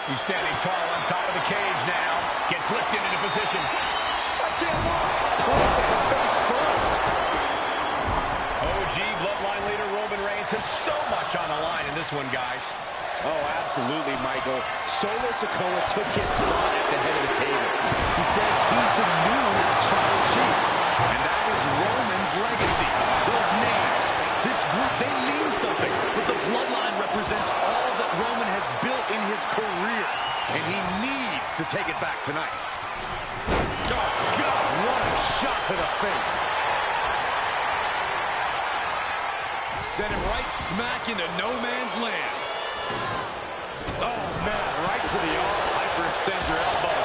S2: He's standing tall on top of the cage now. Gets lifted into position.
S3: I can't walk! Face first!
S2: OG Bloodline leader Roman Reigns has so much on the line in this one, guys.
S3: Oh, absolutely, Michael. Solo Sikoa took his spot at the head of the table. He says he's the new Tribal Chief.
S1: And that is Roman's legacy. Those names, this group, they mean something. But the Bloodline represents all that Roman has built in his career. And he needs to take it back tonight. Oh, God, what a shot to the face. Sent him right smack into no man's land. Oh, man, right to the arm. Hyperextend your elbow.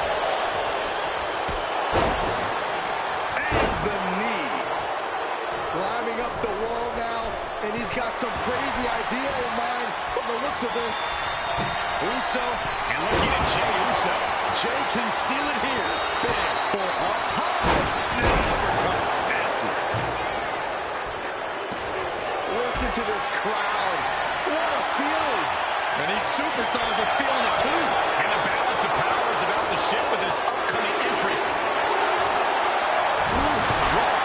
S1: And the knee.
S3: Climbing up the wall now, and he's got some crazy idea in mind from the looks of this.
S1: Uso.
S2: And looking at Jey Uso.
S1: Jey can seal it here. Big for a pop. Nasty.
S3: Listen to this crowd. What a feeling.
S1: And these superstars are feeling it too.
S2: And the balance of power is about to shift with this upcoming entry.
S3: Ooh, drop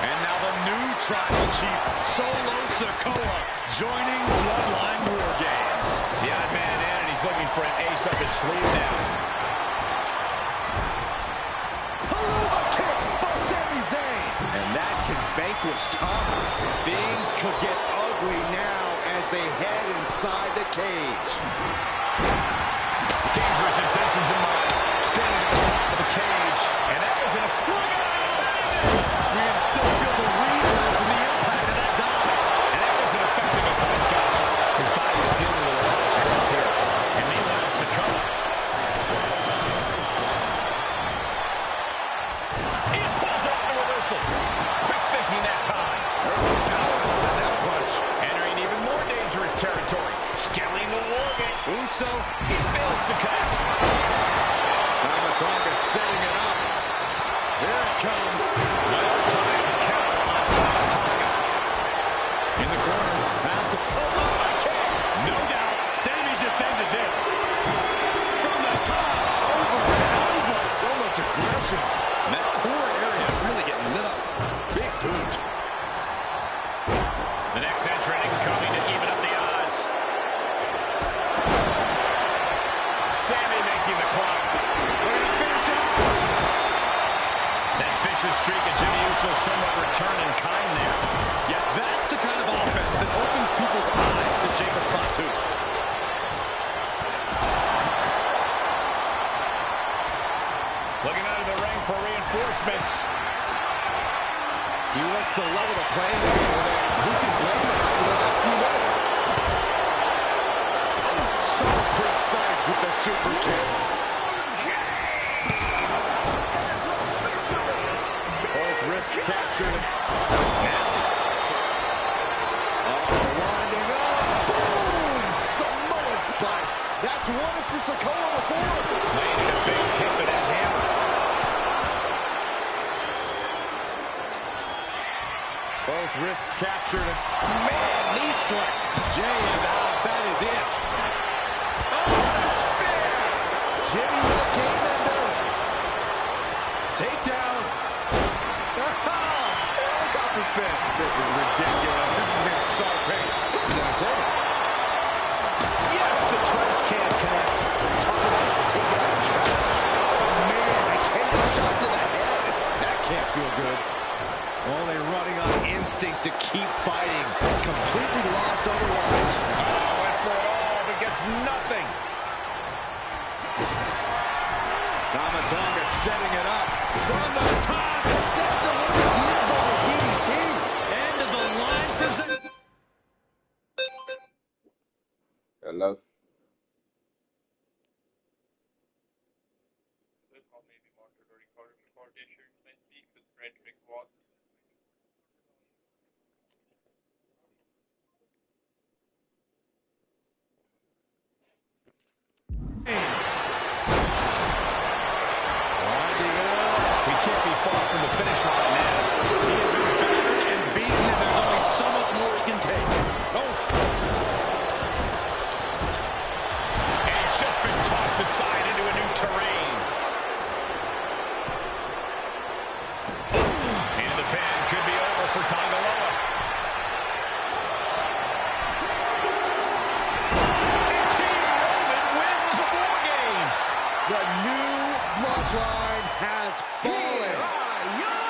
S1: And now the new tribal chief, Solo Sikoa, joining Bloodline War Games.
S2: The odd man in, and he's looking for an ace up his sleeve now.
S3: Haruva kick by Sami Zayn. And that can vanquish Tom. Things could get ugly now as they head inside the cage.
S2: Dangerous intentions in mind. Standing at the top of the cage. And that was an look out!
S1: We can still feel the rebound from the impact of that dive.
S2: And that wasn't effective at times, guys. His body is dealing with a lot of stress here. And meanwhile, Sikoa. He pulls off the reversal. Quick thinking that time.
S3: There's some power behind that punch.
S2: Entering even more dangerous territory. Scaling the war game.
S1: Uso,
S2: He fails to connect.
S1: Tama Tonga setting it up. Here it comes.
S2: Well-timed count on Tama Tonga.
S1: In the corner, past the kick. No doubt, Sami defended this. From the top, over and over. So much aggression. And that core area really getting lit up. Big boot.
S2: The next entrant coming to even up the odds. Sami making the climb.
S1: We're going to finish it.
S2: That vicious streak of Jimmy Uso somewhat return in kind there.
S1: Yeah, that's the kind of offense that opens people's eyes to Jacob Fatu.
S2: Looking under the ring for reinforcements.
S3: He wants to level the playing field. Who can blame him after the last few minutes? So precise with the super kick. Both wrists captured. Nasty. Winding up. Boom! Samoan spike. That's one for Sikoa before.
S2: Landing a big kick with that hammer.
S3: Both wrists captured. Man, knee strike.
S1: Jay is out. That is it.
S3: Oh, spear. Jimmy with a game ender. Takedown. Helicopter spin.
S1: This is ridiculous. This is insulting.
S3: This is entertaining. Yes, the trash can connects. Talk about taking out trash. Oh, man, I can't get a shot to the head. That can't feel good. Only running on instinct to keep fighting. Completely lost otherwise.
S2: Went for it all, but gets nothing.
S1: Tama Tonga setting it up. From the top.
S3: Instead delivers the involved DDT.
S1: End of the line for
S5: Hello?
S6: This call may be monitored or recorded before the issuance may speak with Frederick Watts.
S2: We can't be far from the finish line now.
S1: He has been battered and beaten, and there's only so much more he can take. Oh.
S2: And he's just been tossed aside into a new terrain. And the pin could be over for Tonga Loa. And Team Roman wins the War Games.
S3: The new bloodline has fallen.
S4: Here are your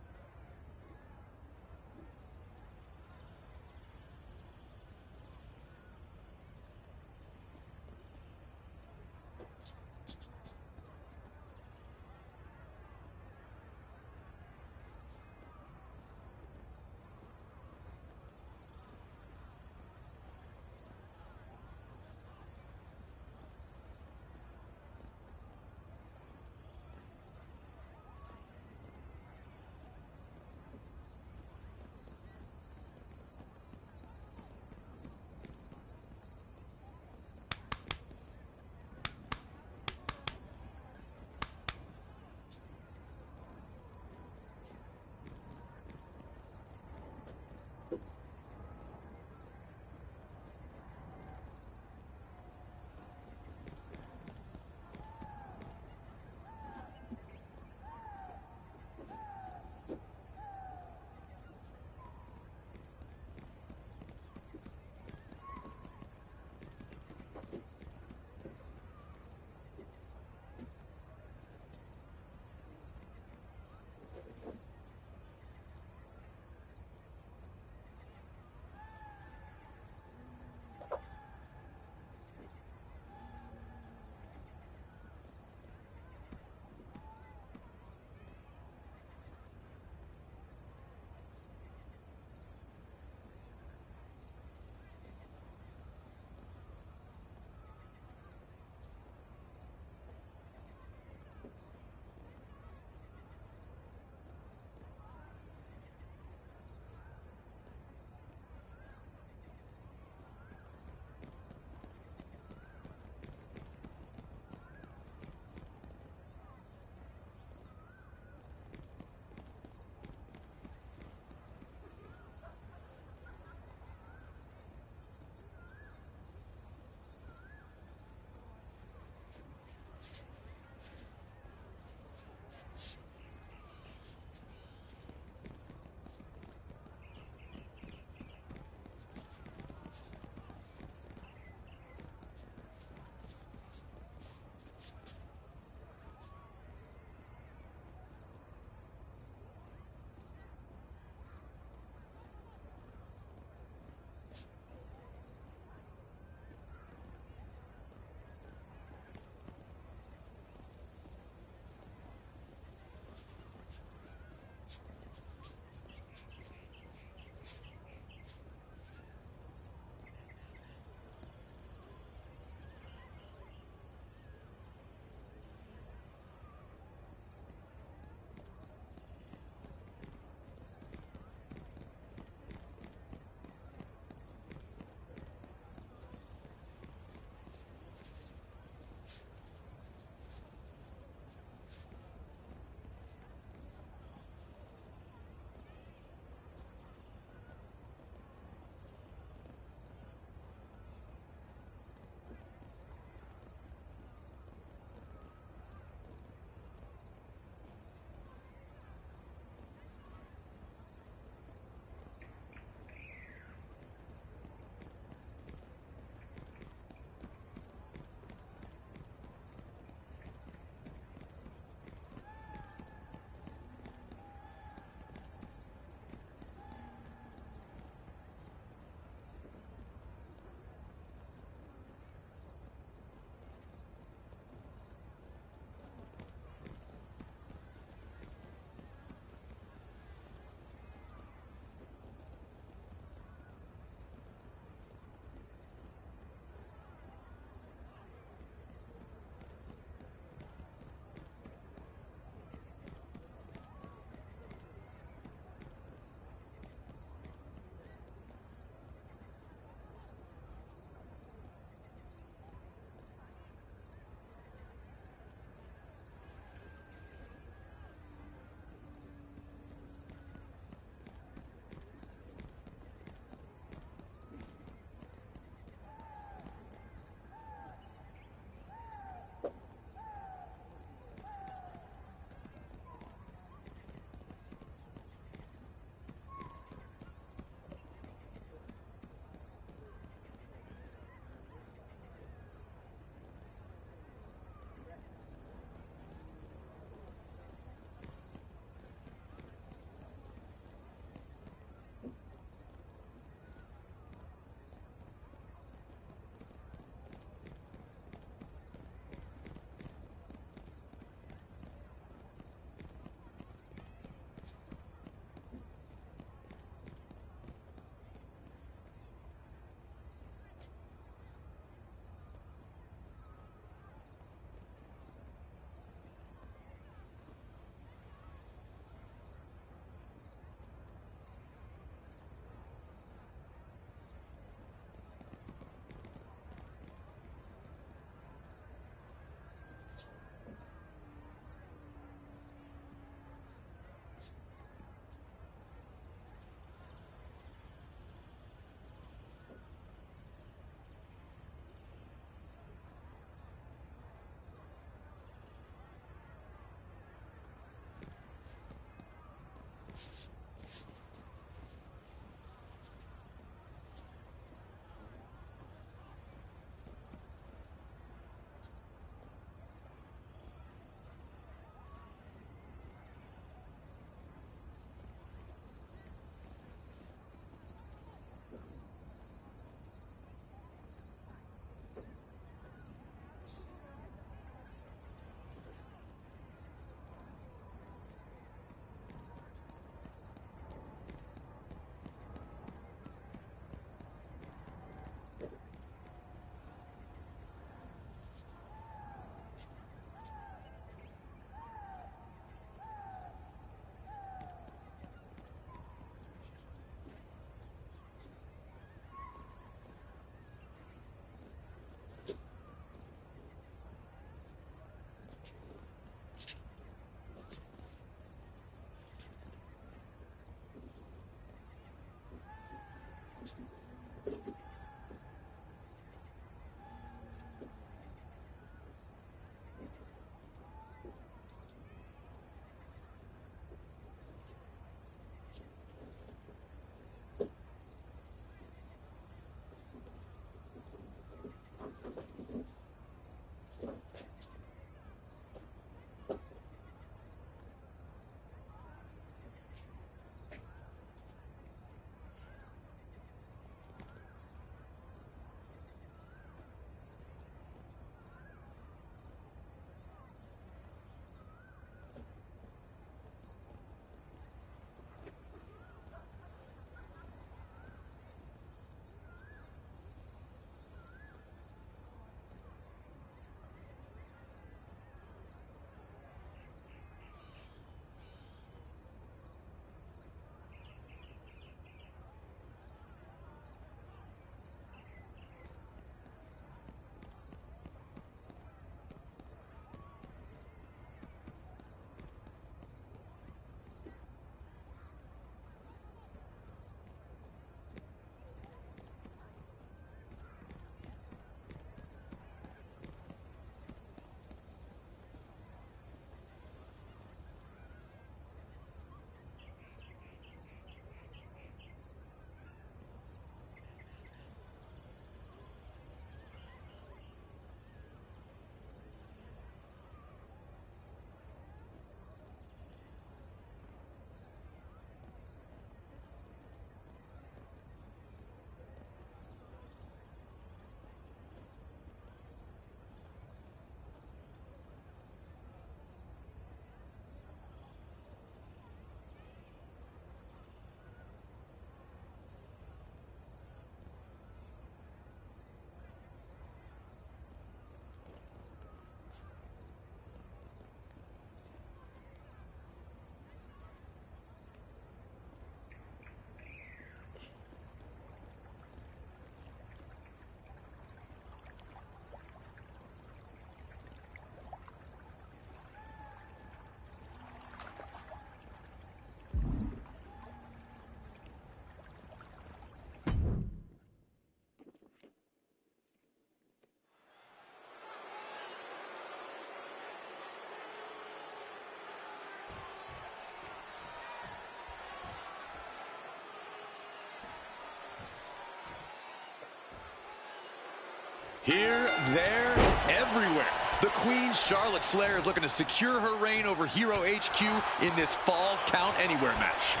S1: Here, there, everywhere. The Queen, Charlotte Flair, is looking to secure her reign over Hero HQ in this Falls Count Anywhere match.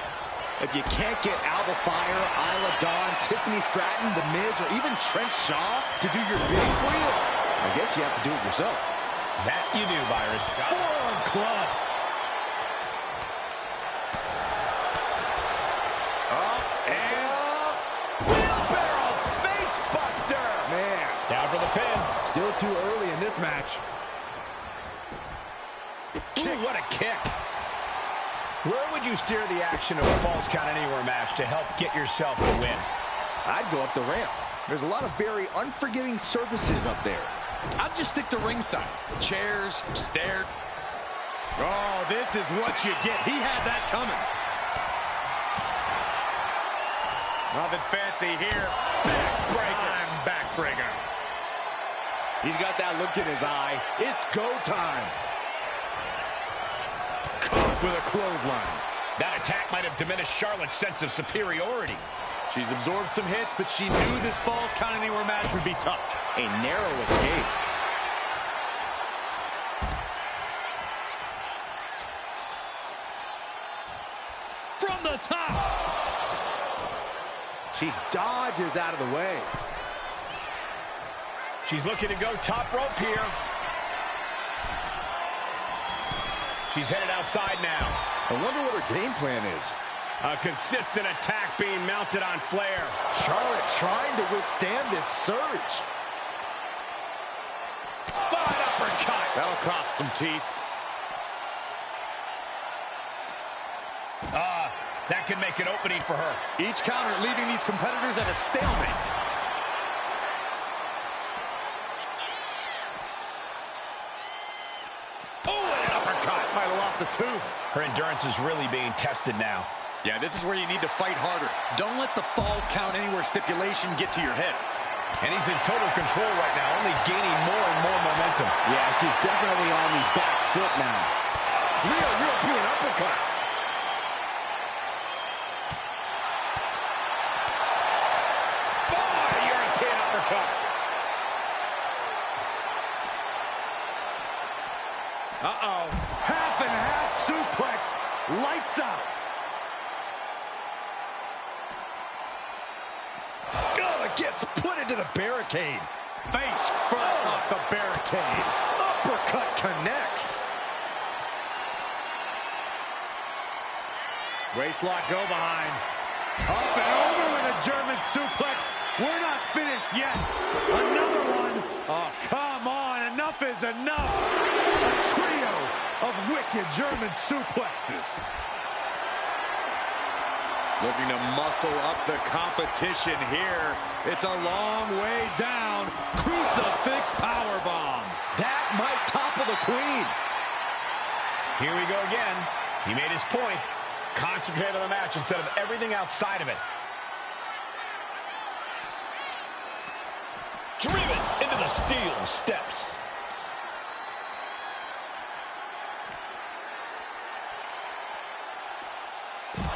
S3: If you can't get Alba Fire, Isla Dawn, Tiffany Stratton, The Miz, or even Trent Shaw to do your bidding for you, I guess you have to do it yourself.
S2: That you do, Byron.
S3: Forearm club. Up and wheelbarrow face buster. Man.
S2: Down for the pin.
S3: Still too early in this match.
S2: Ooh, what a kick. Where would you steer the action of a Falls Count Anywhere match to help get yourself the win?
S3: I'd go up the ramp. There's a lot of very unforgiving surfaces up there.
S1: I'd just stick to ringside. Chairs, stairs. Oh, this is what you get. He had that coming. Nothing fancy here. Backbreaker. Backbreaker.
S3: He's got that look in his eye. It's go time.
S1: Caught with a clothesline.
S2: That attack might have diminished Charlotte's sense of superiority.
S1: She's absorbed some hits, but she knew this Falls Count Anywhere match would be tough.
S3: A narrow escape.
S1: From the top.
S3: She dodges out of the way.
S2: She's looking to go top rope here. She's headed outside now.
S3: I wonder what her game plan is.
S2: A consistent attack being mounted on Flair.
S3: Charlotte trying to withstand this surge.
S2: Fine uppercut.
S1: That'll cost some teeth.
S2: That can make an opening for her.
S1: Each counter leaving these competitors at a stalemate.
S2: Oh, and an uppercut.
S1: Might have lost a tooth.
S2: Her endurance is really being tested now.
S1: Yeah, this is where you need to fight harder. Don't let the Falls Count Anywhere stipulation get to your head.
S2: And he's in total control right now, only gaining more and more momentum.
S3: Yeah, she's definitely on the back foot now.
S2: Real European uppercut. European uppercut.
S1: Uh-oh. Half and half suplex. Lights out.
S3: Oh, it gets put into the barricade.
S1: Face front off the barricade.
S3: Uppercut connects.
S1: Waistlock go behind. Up and over with a German suplex. We're not finished yet. Another one. Oh, come on. Enough is enough. A trio of wicked German suplexes. Looking to muscle up the competition here. It's a long way down. Crucifix powerbomb.
S3: That might topple the Queen.
S2: Here we go again. He made his point. Concentrate on the match instead of everything outside of it. Driven into the steel steps.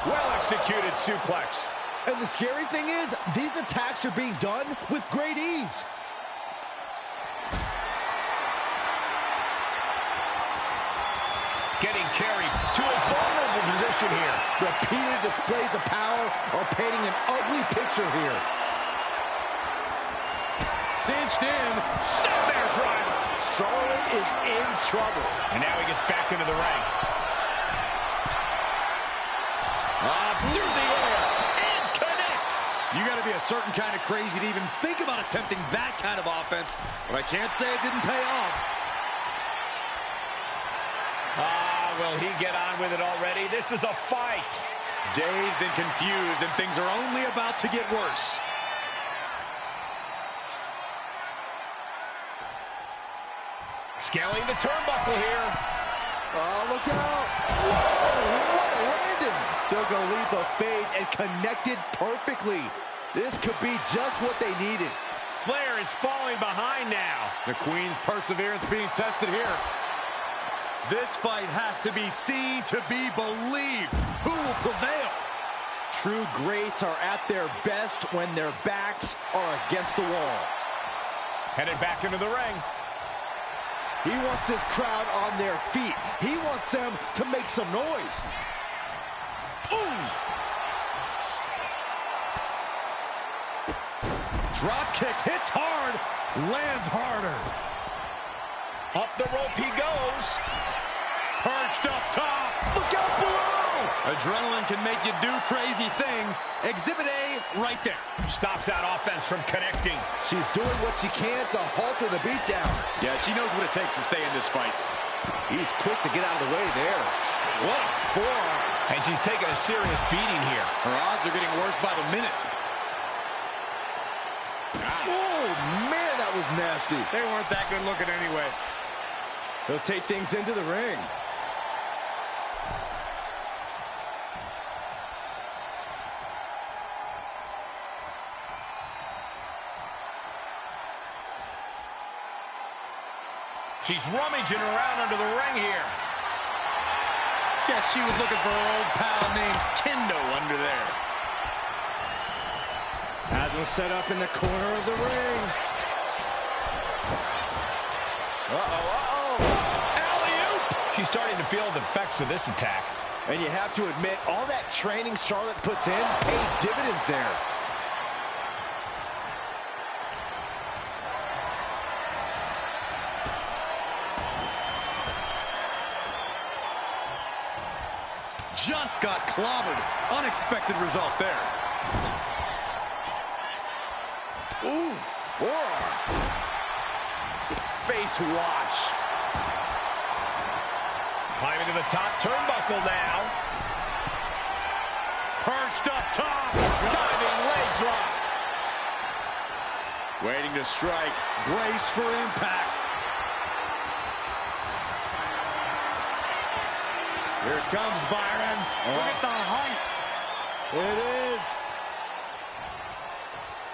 S2: Well-executed suplex.
S3: And the scary thing is, these attacks are being done with great ease.
S2: Getting carried to a vulnerable position here.
S3: Repeated displays of power are painting an ugly picture here.
S1: Cinched in.
S2: Snapmare driver.
S3: Charlotte is in trouble.
S2: And now he gets back into the ring.
S1: Through the air. And connects. You got to be a certain kind of crazy to even think about attempting that kind of offense. But I can't say it didn't pay off.
S2: Will he get on with it already? This is a fight.
S1: Dazed and confused, and things are only about to get worse.
S2: Scaling the turnbuckle here.
S3: Oh, look out. Whoa, what a landing. Took a leap of faith and connected perfectly. This could be just what they needed.
S2: Flair is falling behind now.
S1: The Queen's perseverance being tested here. This fight has to be seen to be believed. Who will prevail?
S3: True greats are at their best when their backs are against the wall.
S2: Headed back into the ring.
S3: He wants his crowd on their feet. He wants them to make some noise.
S1: Ooh! Drop kick hits hard, lands harder.
S2: Up the rope he goes.
S1: Perched up top.
S3: Look out below!
S1: Adrenaline can make you do crazy things. Exhibit A right there.
S2: Stops that offense from connecting.
S3: She's doing what she can to halter the beatdown.
S1: Yeah, she knows what it takes to stay in this fight.
S3: He's quick to get out of the way there. What a forearm.
S2: And she's taking a serious beating here.
S1: Her odds are getting worse by the minute.
S3: Oh, man, that was nasty.
S1: They weren't that good looking anyway.
S3: He'll take things into the ring.
S2: She's rummaging around under the ring here.
S1: Guess she was looking for her old pal named Kendo under there.
S3: Has him set up in the corner of the ring.
S2: Alley-oop! She's starting to feel the effects of this attack.
S3: And you have to admit, all that training Charlotte puts in paid dividends there.
S1: Just got clobbered. Unexpected result there.
S3: Ooh, forearm. Face wash.
S2: Climbing to the top turnbuckle now.
S1: Perched up top.
S3: Diving leg drop.
S1: Waiting to strike. Brace for impact. Here comes Byron. Look at the height.
S3: It is.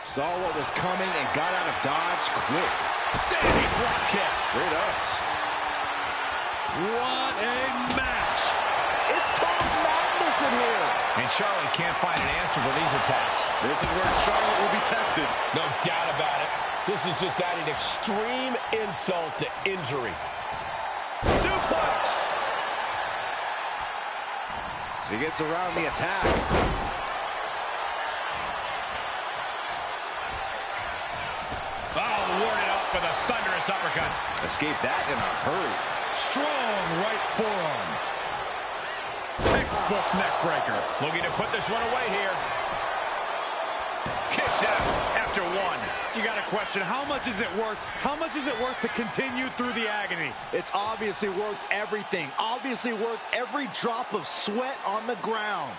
S3: Saw what was coming and got out of dodge quick.
S2: Standing drop kick.
S3: Straight ups.
S1: What a match.
S3: It's total madness in here.
S2: And Charlotte can't find an answer for these attacks.
S1: This is where Charlotte will be tested.
S2: No doubt about it. This is just adding extreme insult to injury. Suplex.
S3: She gets around the attack.
S2: Oh, warded up with a thunderous uppercut.
S3: Escaped that in a hurry.
S1: Strong right forearm. Textbook neck breaker.
S2: Looking to put this one away here. Kicks out after one.
S1: You got a question. How much is it worth? How much is it worth to continue through the agony?
S3: It's obviously worth everything. Obviously worth every drop of sweat on the ground.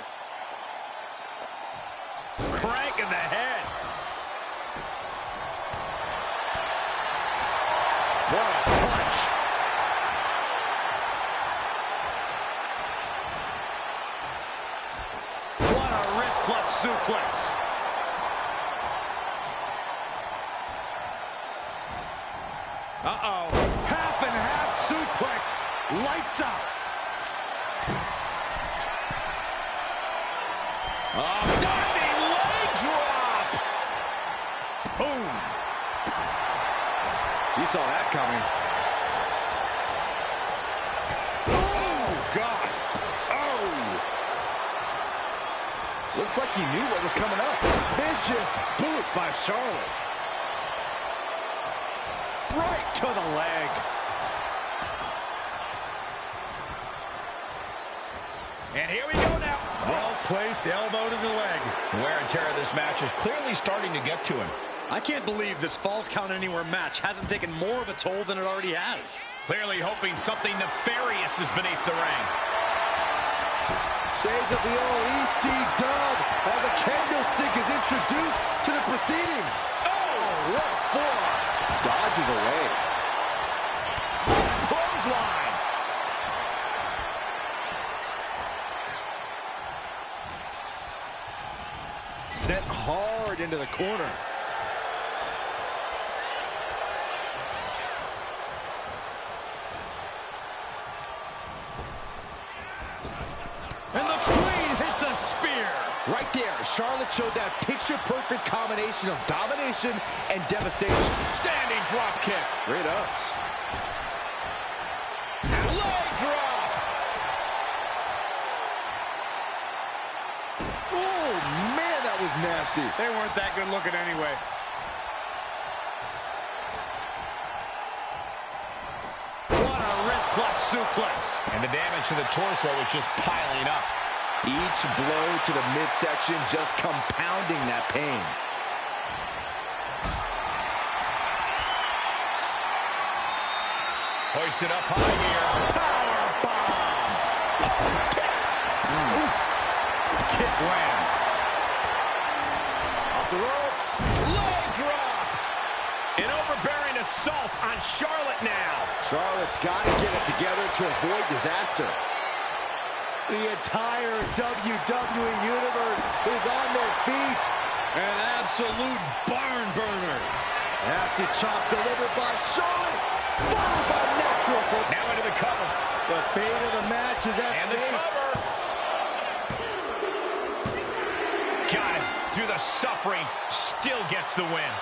S1: Crank in the head.
S3: What a punch.
S1: What a wrist clutch suplex. Uh-oh. Half and half suplex. Lights out.
S3: Diving leg drop.
S1: Boom.
S3: You saw that coming.
S1: Oh, God. Oh.
S3: Looks like he knew what was coming up. Vicious boot by Charlotte. Right to the leg.
S2: And here we go now.
S1: Well-placed elbow to the leg.
S2: Wear and tear of this match is clearly starting to get to him.
S1: I can't believe this Falls Count Anywhere match hasn't taken more of a toll than it already has.
S2: Clearly hoping something nefarious is beneath the ring.
S3: Shades of the old EC dub as a candlestick is introduced to the proceedings. Oh, what for? Dodges away.
S2: Clothesline.
S3: Sent hard into the corner.
S1: And the Queen hits a spear.
S3: Right there, Charlotte showed that picture-perfect combination of domination and devastation.
S2: Standing drop kick.
S3: Straight ups.
S2: Leg drop.
S3: Oh, man, that was nasty.
S1: They weren't that good looking anyway. What a wrist clutch suplex.
S2: And the damage to the torso is just piling up.
S3: Each blow to the midsection just compounding that pain.
S2: Hoisted up high here.
S3: Power bomb.
S1: Kick lands.
S3: Off the ropes.
S2: Leg drop. An overbearing assault on Charlotte now.
S3: Charlotte's got to get it together to avoid disaster. The entire WWE Universe is on their feet.
S1: An absolute barn burner.
S3: Nasty chop delivered by Charlotte. followed by natural.
S2: Now into the cover.
S3: The fate of the match is at
S2: And the
S3: stake.
S2: cover. Got it. Through the suffering, still gets the win.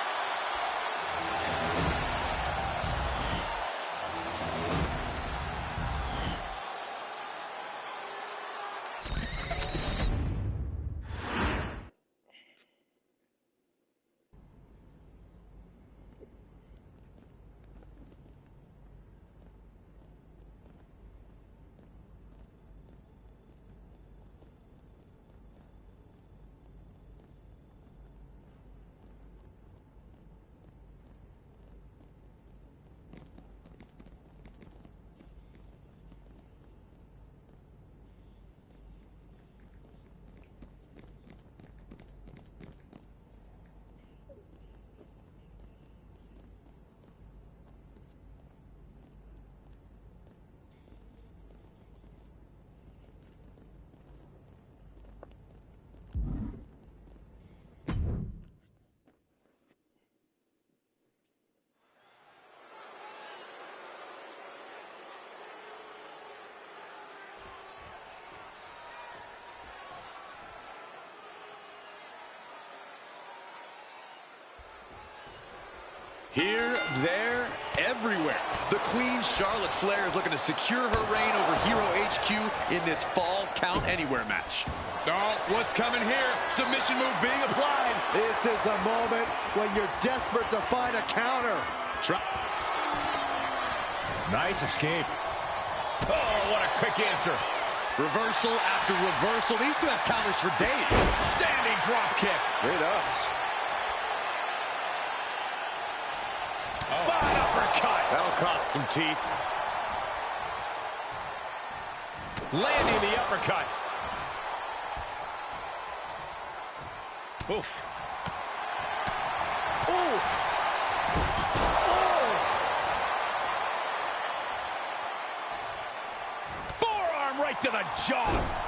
S1: Here, there, everywhere. The Queen Charlotte Flair is looking to secure her reign over Hero HQ in this Falls Count Anywhere match. Oh, what's coming here? Submission move being applied.
S3: This is the moment when you're desperate to find a counter.
S2: Nice escape. Oh, what a quick answer.
S1: Reversal after reversal. These two have counters for days.
S2: Standing drop kick.
S3: Great ups.
S2: An uppercut.
S1: That'll cost some teeth.
S2: Landing the uppercut. Oof.
S3: Oof.
S2: Forearm right to the jaw.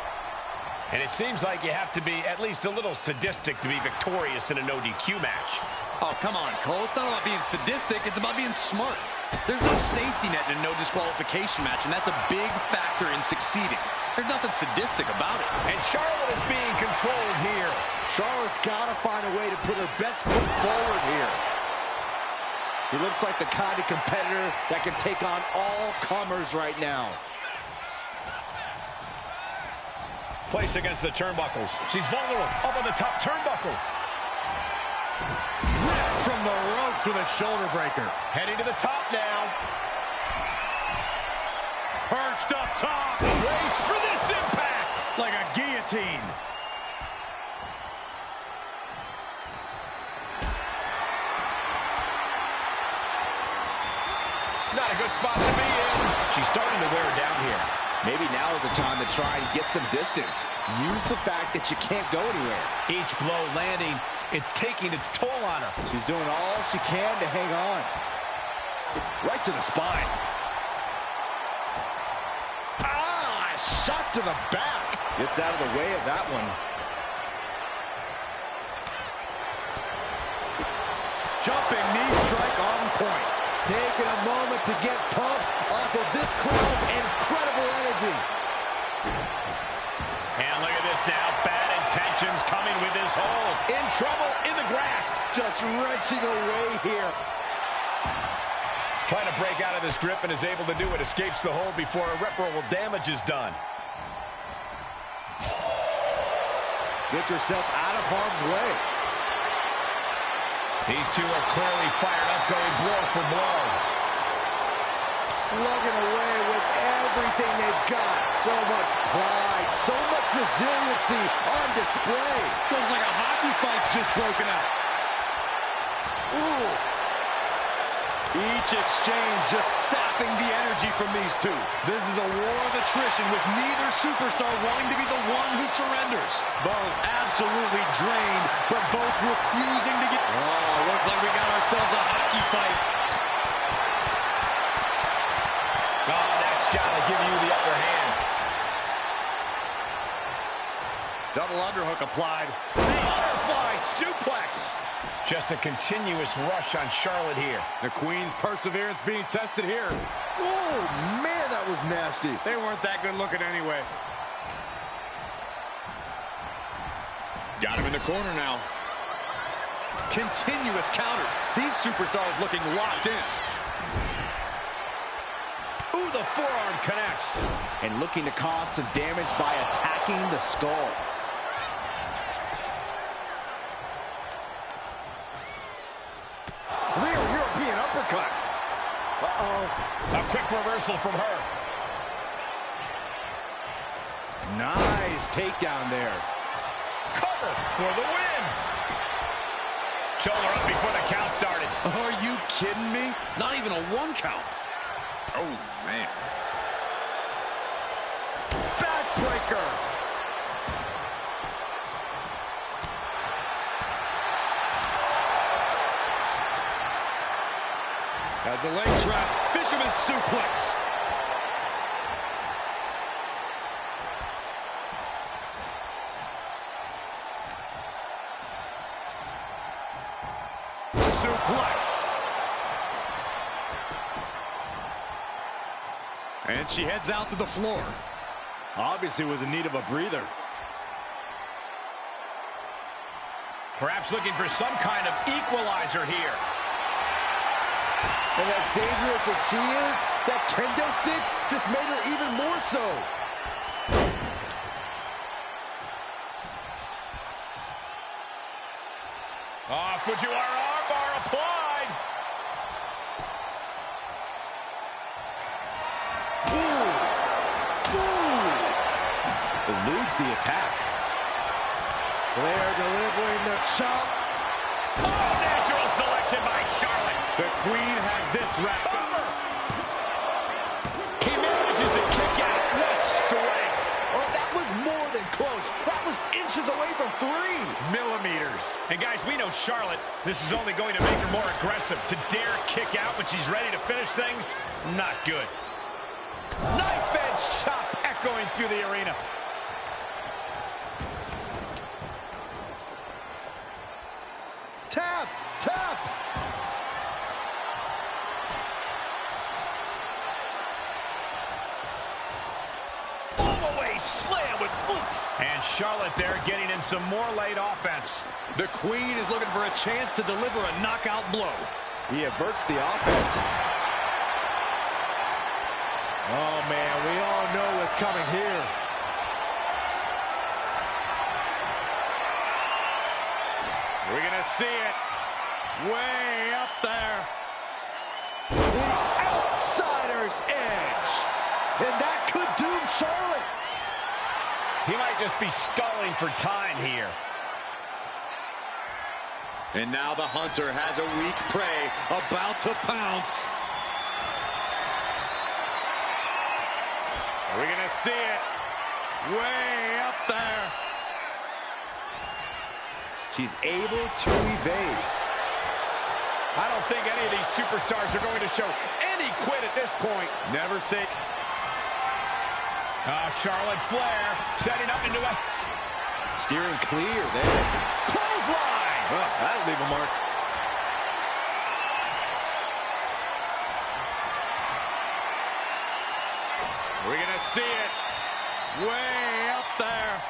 S2: And it seems like you have to be at least a little sadistic to be victorious in a no DQ match.
S1: Oh, come on, Cole. It's not about being sadistic. It's about being smart. There's no safety net in a no disqualification match, and that's a big factor in succeeding. There's nothing sadistic about it.
S2: And Charlotte is being controlled here.
S3: Charlotte's got to find a way to put her best foot forward here. He looks like the kind of competitor that can take on all comers right now.
S2: Placed against the turnbuckles. She's vulnerable. Up on the top turnbuckle.
S1: Ripped from the ropes with a shoulder breaker.
S2: Heading to the top now.
S1: Perched up top.
S2: Brace for this impact.
S1: Like a guillotine.
S2: Not a good spot to be in. She's starting to wear down here.
S3: Maybe now is the time to try and get some distance. Use the fact that you can't go anywhere.
S2: Each blow landing, it's taking its toll on her.
S3: She's doing all she can to hang on. Right to the spine. Ah, shot to the back. Gets out of the way of that one.
S1: Jumping knee strike on point.
S3: Taking a moment to get pumped off of this crowd's incredible energy.
S2: And look at this now. Bad intentions coming with his hold.
S3: In trouble, in the grasp. Just wrenching away here.
S2: Trying to break out of this grip and is able to do it. Escapes the hold before irreparable damage is done.
S3: Get yourself out of harm's way.
S2: These two are clearly fired up, going blow for blow.
S3: Slugging away with everything they've got. So much pride, so much resiliency on display.
S1: Looks like a hockey fight's just broken out.
S3: Ooh.
S1: Each exchange just sapping the energy from these two. This is a war of attrition with neither superstar wanting to be the one who surrenders. Both absolutely drained, but both refusing to get... Oh, looks like we got ourselves a hockey fight.
S2: Oh, that shot will give you the upper hand.
S1: Double underhook applied.
S2: Butterfly suplex. Just a continuous rush on Charlotte here.
S1: The Queen's perseverance being tested here.
S3: Oh, man, that was nasty.
S1: They weren't that good looking anyway. Got him in the corner now. Continuous counters. These superstars looking locked in.
S2: Ooh, the forearm connects.
S3: And looking to cause some damage by attacking the skull.
S1: Real European uppercut.
S2: Uh-oh. A quick reversal from her.
S3: Nice takedown there.
S2: Cover for the win. Shoulder up before the count started.
S1: Are you kidding me? Not even a 1 count. Oh, man.
S3: Backbreaker.
S1: As the leg trap, fisherman suplex. Suplex. And she heads out to the floor.
S3: Obviously was in need of a breather.
S2: Perhaps looking for some kind of equalizer here.
S3: And as dangerous as she is, that kendo stick just made her even more so.
S2: Fujiwara armbar applied.
S3: Eludes the attack. Flair delivering the chop.
S2: Oh, natural selection by Charlotte.
S1: The Queen has this wrapped up.
S2: He manages to kick out. What strength.
S3: Oh, that was more than close. That was inches away from 3
S1: millimeters.
S2: And guys, we know Charlotte, this is only going to make her more aggressive. To dare kick out when she's ready to finish things, not good. Knife edge chop echoing through the arena.
S3: Tap, tap.
S2: Fall-away slam with oomph. And Charlotte there getting in some more late offense.
S1: The Queen is looking for a chance to deliver a knockout blow.
S3: He averts the offense. Oh, man, we all know what's coming here.
S1: We're going to see it way up there.
S3: The outsider's edge. And that could doom Charlotte.
S2: He might just be stalling for time here.
S1: And now the hunter has a weak prey about to pounce. We're going to see it way up there.
S3: She's able to evade.
S2: I don't think any of these superstars are going to show any quit at this point.
S1: Never say.
S2: Charlotte Flair setting up into a...
S3: Steering clear there.
S2: Clothesline!
S3: Oh, that'll leave a mark.
S1: We're going to see it way up there.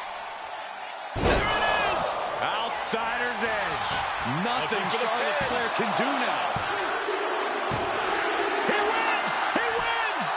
S2: There it is!
S1: Outsider's edge. Nothing Charlotte Flair can do now.
S2: He wins! He wins!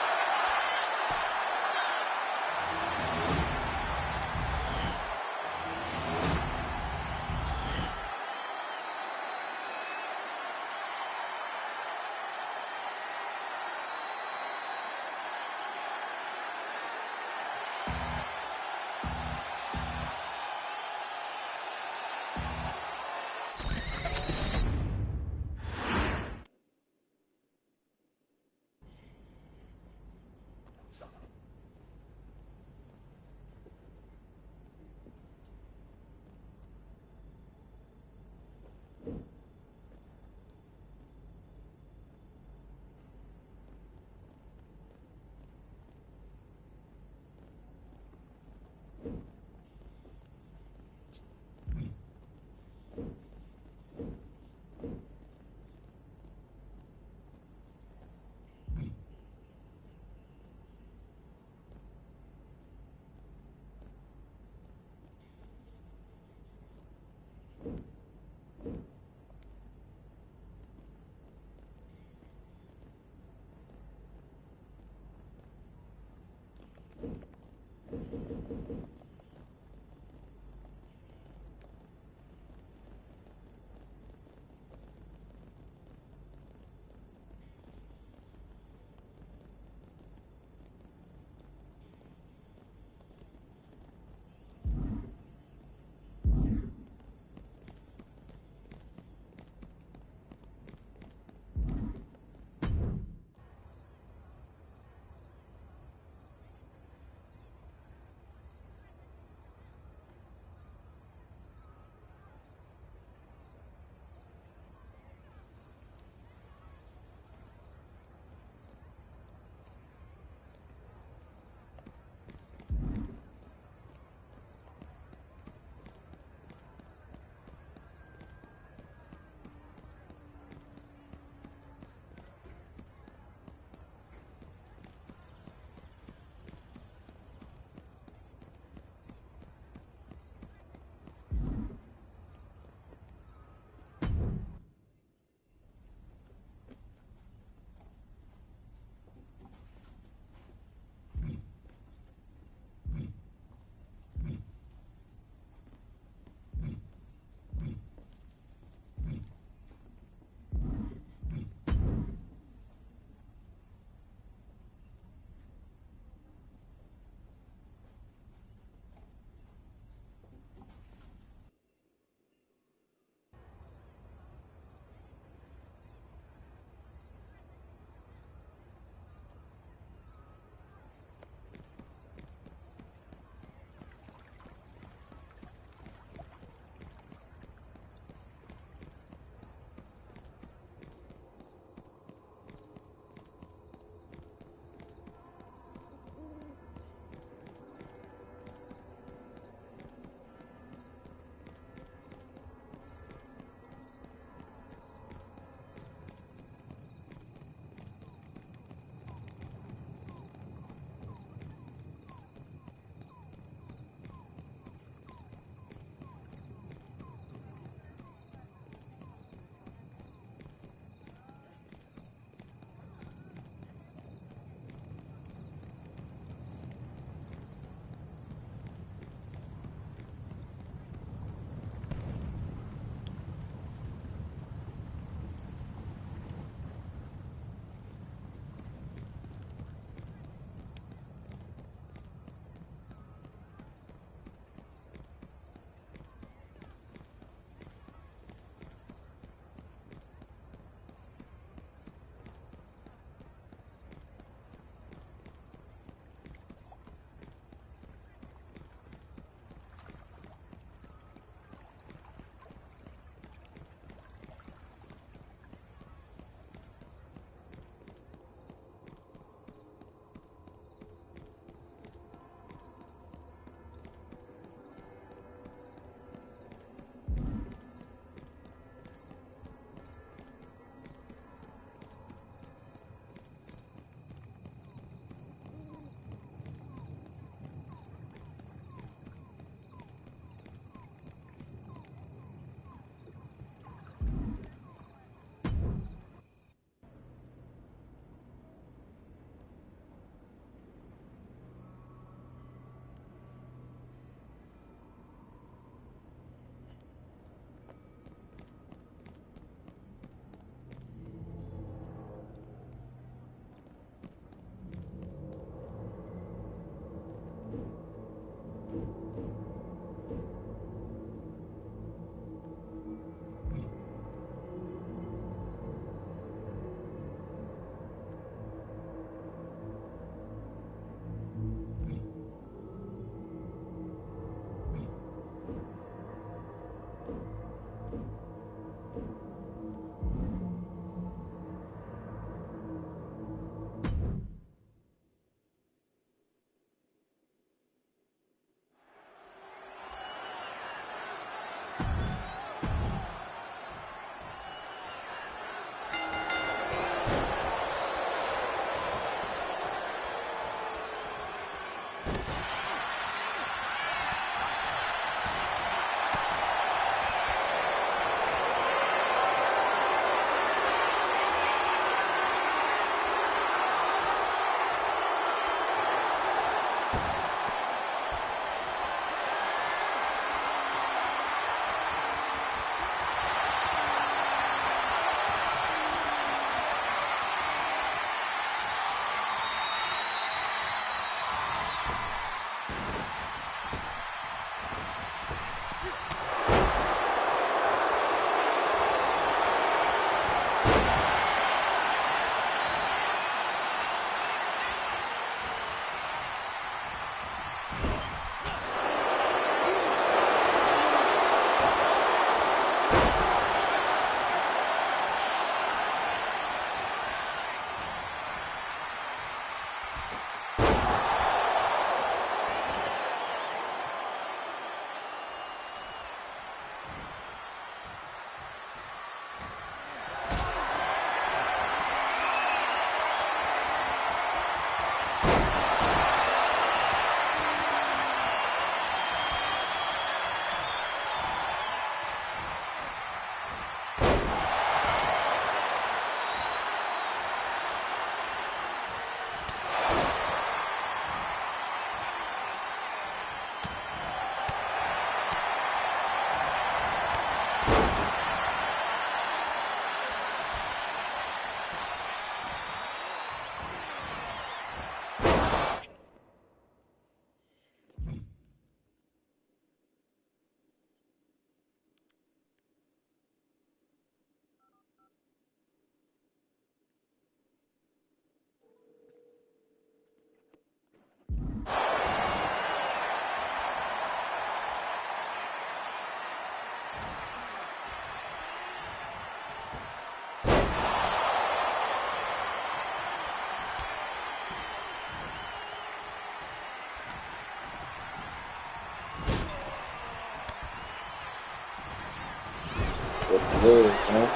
S5: What's the word, man?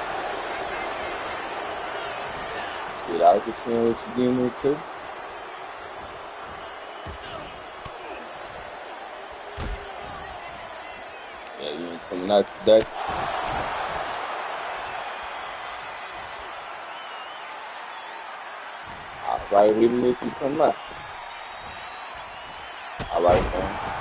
S5: Shit, I was seeing what you getting into. Yeah, you ain't coming out today. Alright, we let you come out. Alright, fam.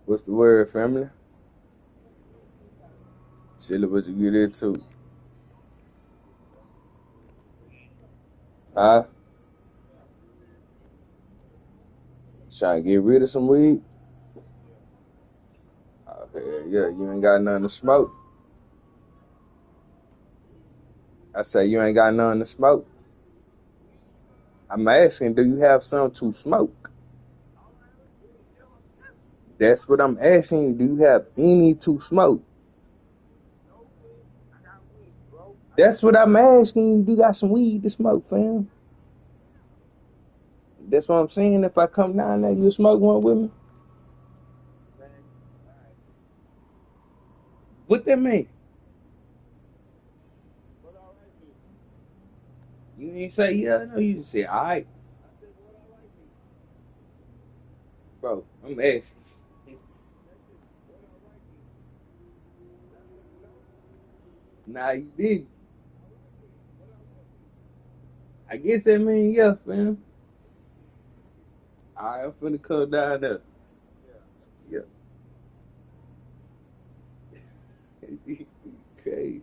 S5: What's the word, family? Chilling, what you get into? Huh? Trying to get rid of some weed? Okay, yeah, you ain't got nothing to smoke. I say you ain't got nothing to smoke. I'm asking, do you have something to smoke? That's what I'm asking. Do you have any to smoke? That's what I'm asking. Do you got some weed to smoke, fam? That's what I'm saying. If I come down there, you smoke one with me? What that mean? You ain't say yeah, no, you just say, all right. Bro, I'm asking. Nah, you did. I guess that mean yeah, fam. All right, I'm finna come down there. Yeah. Crazy.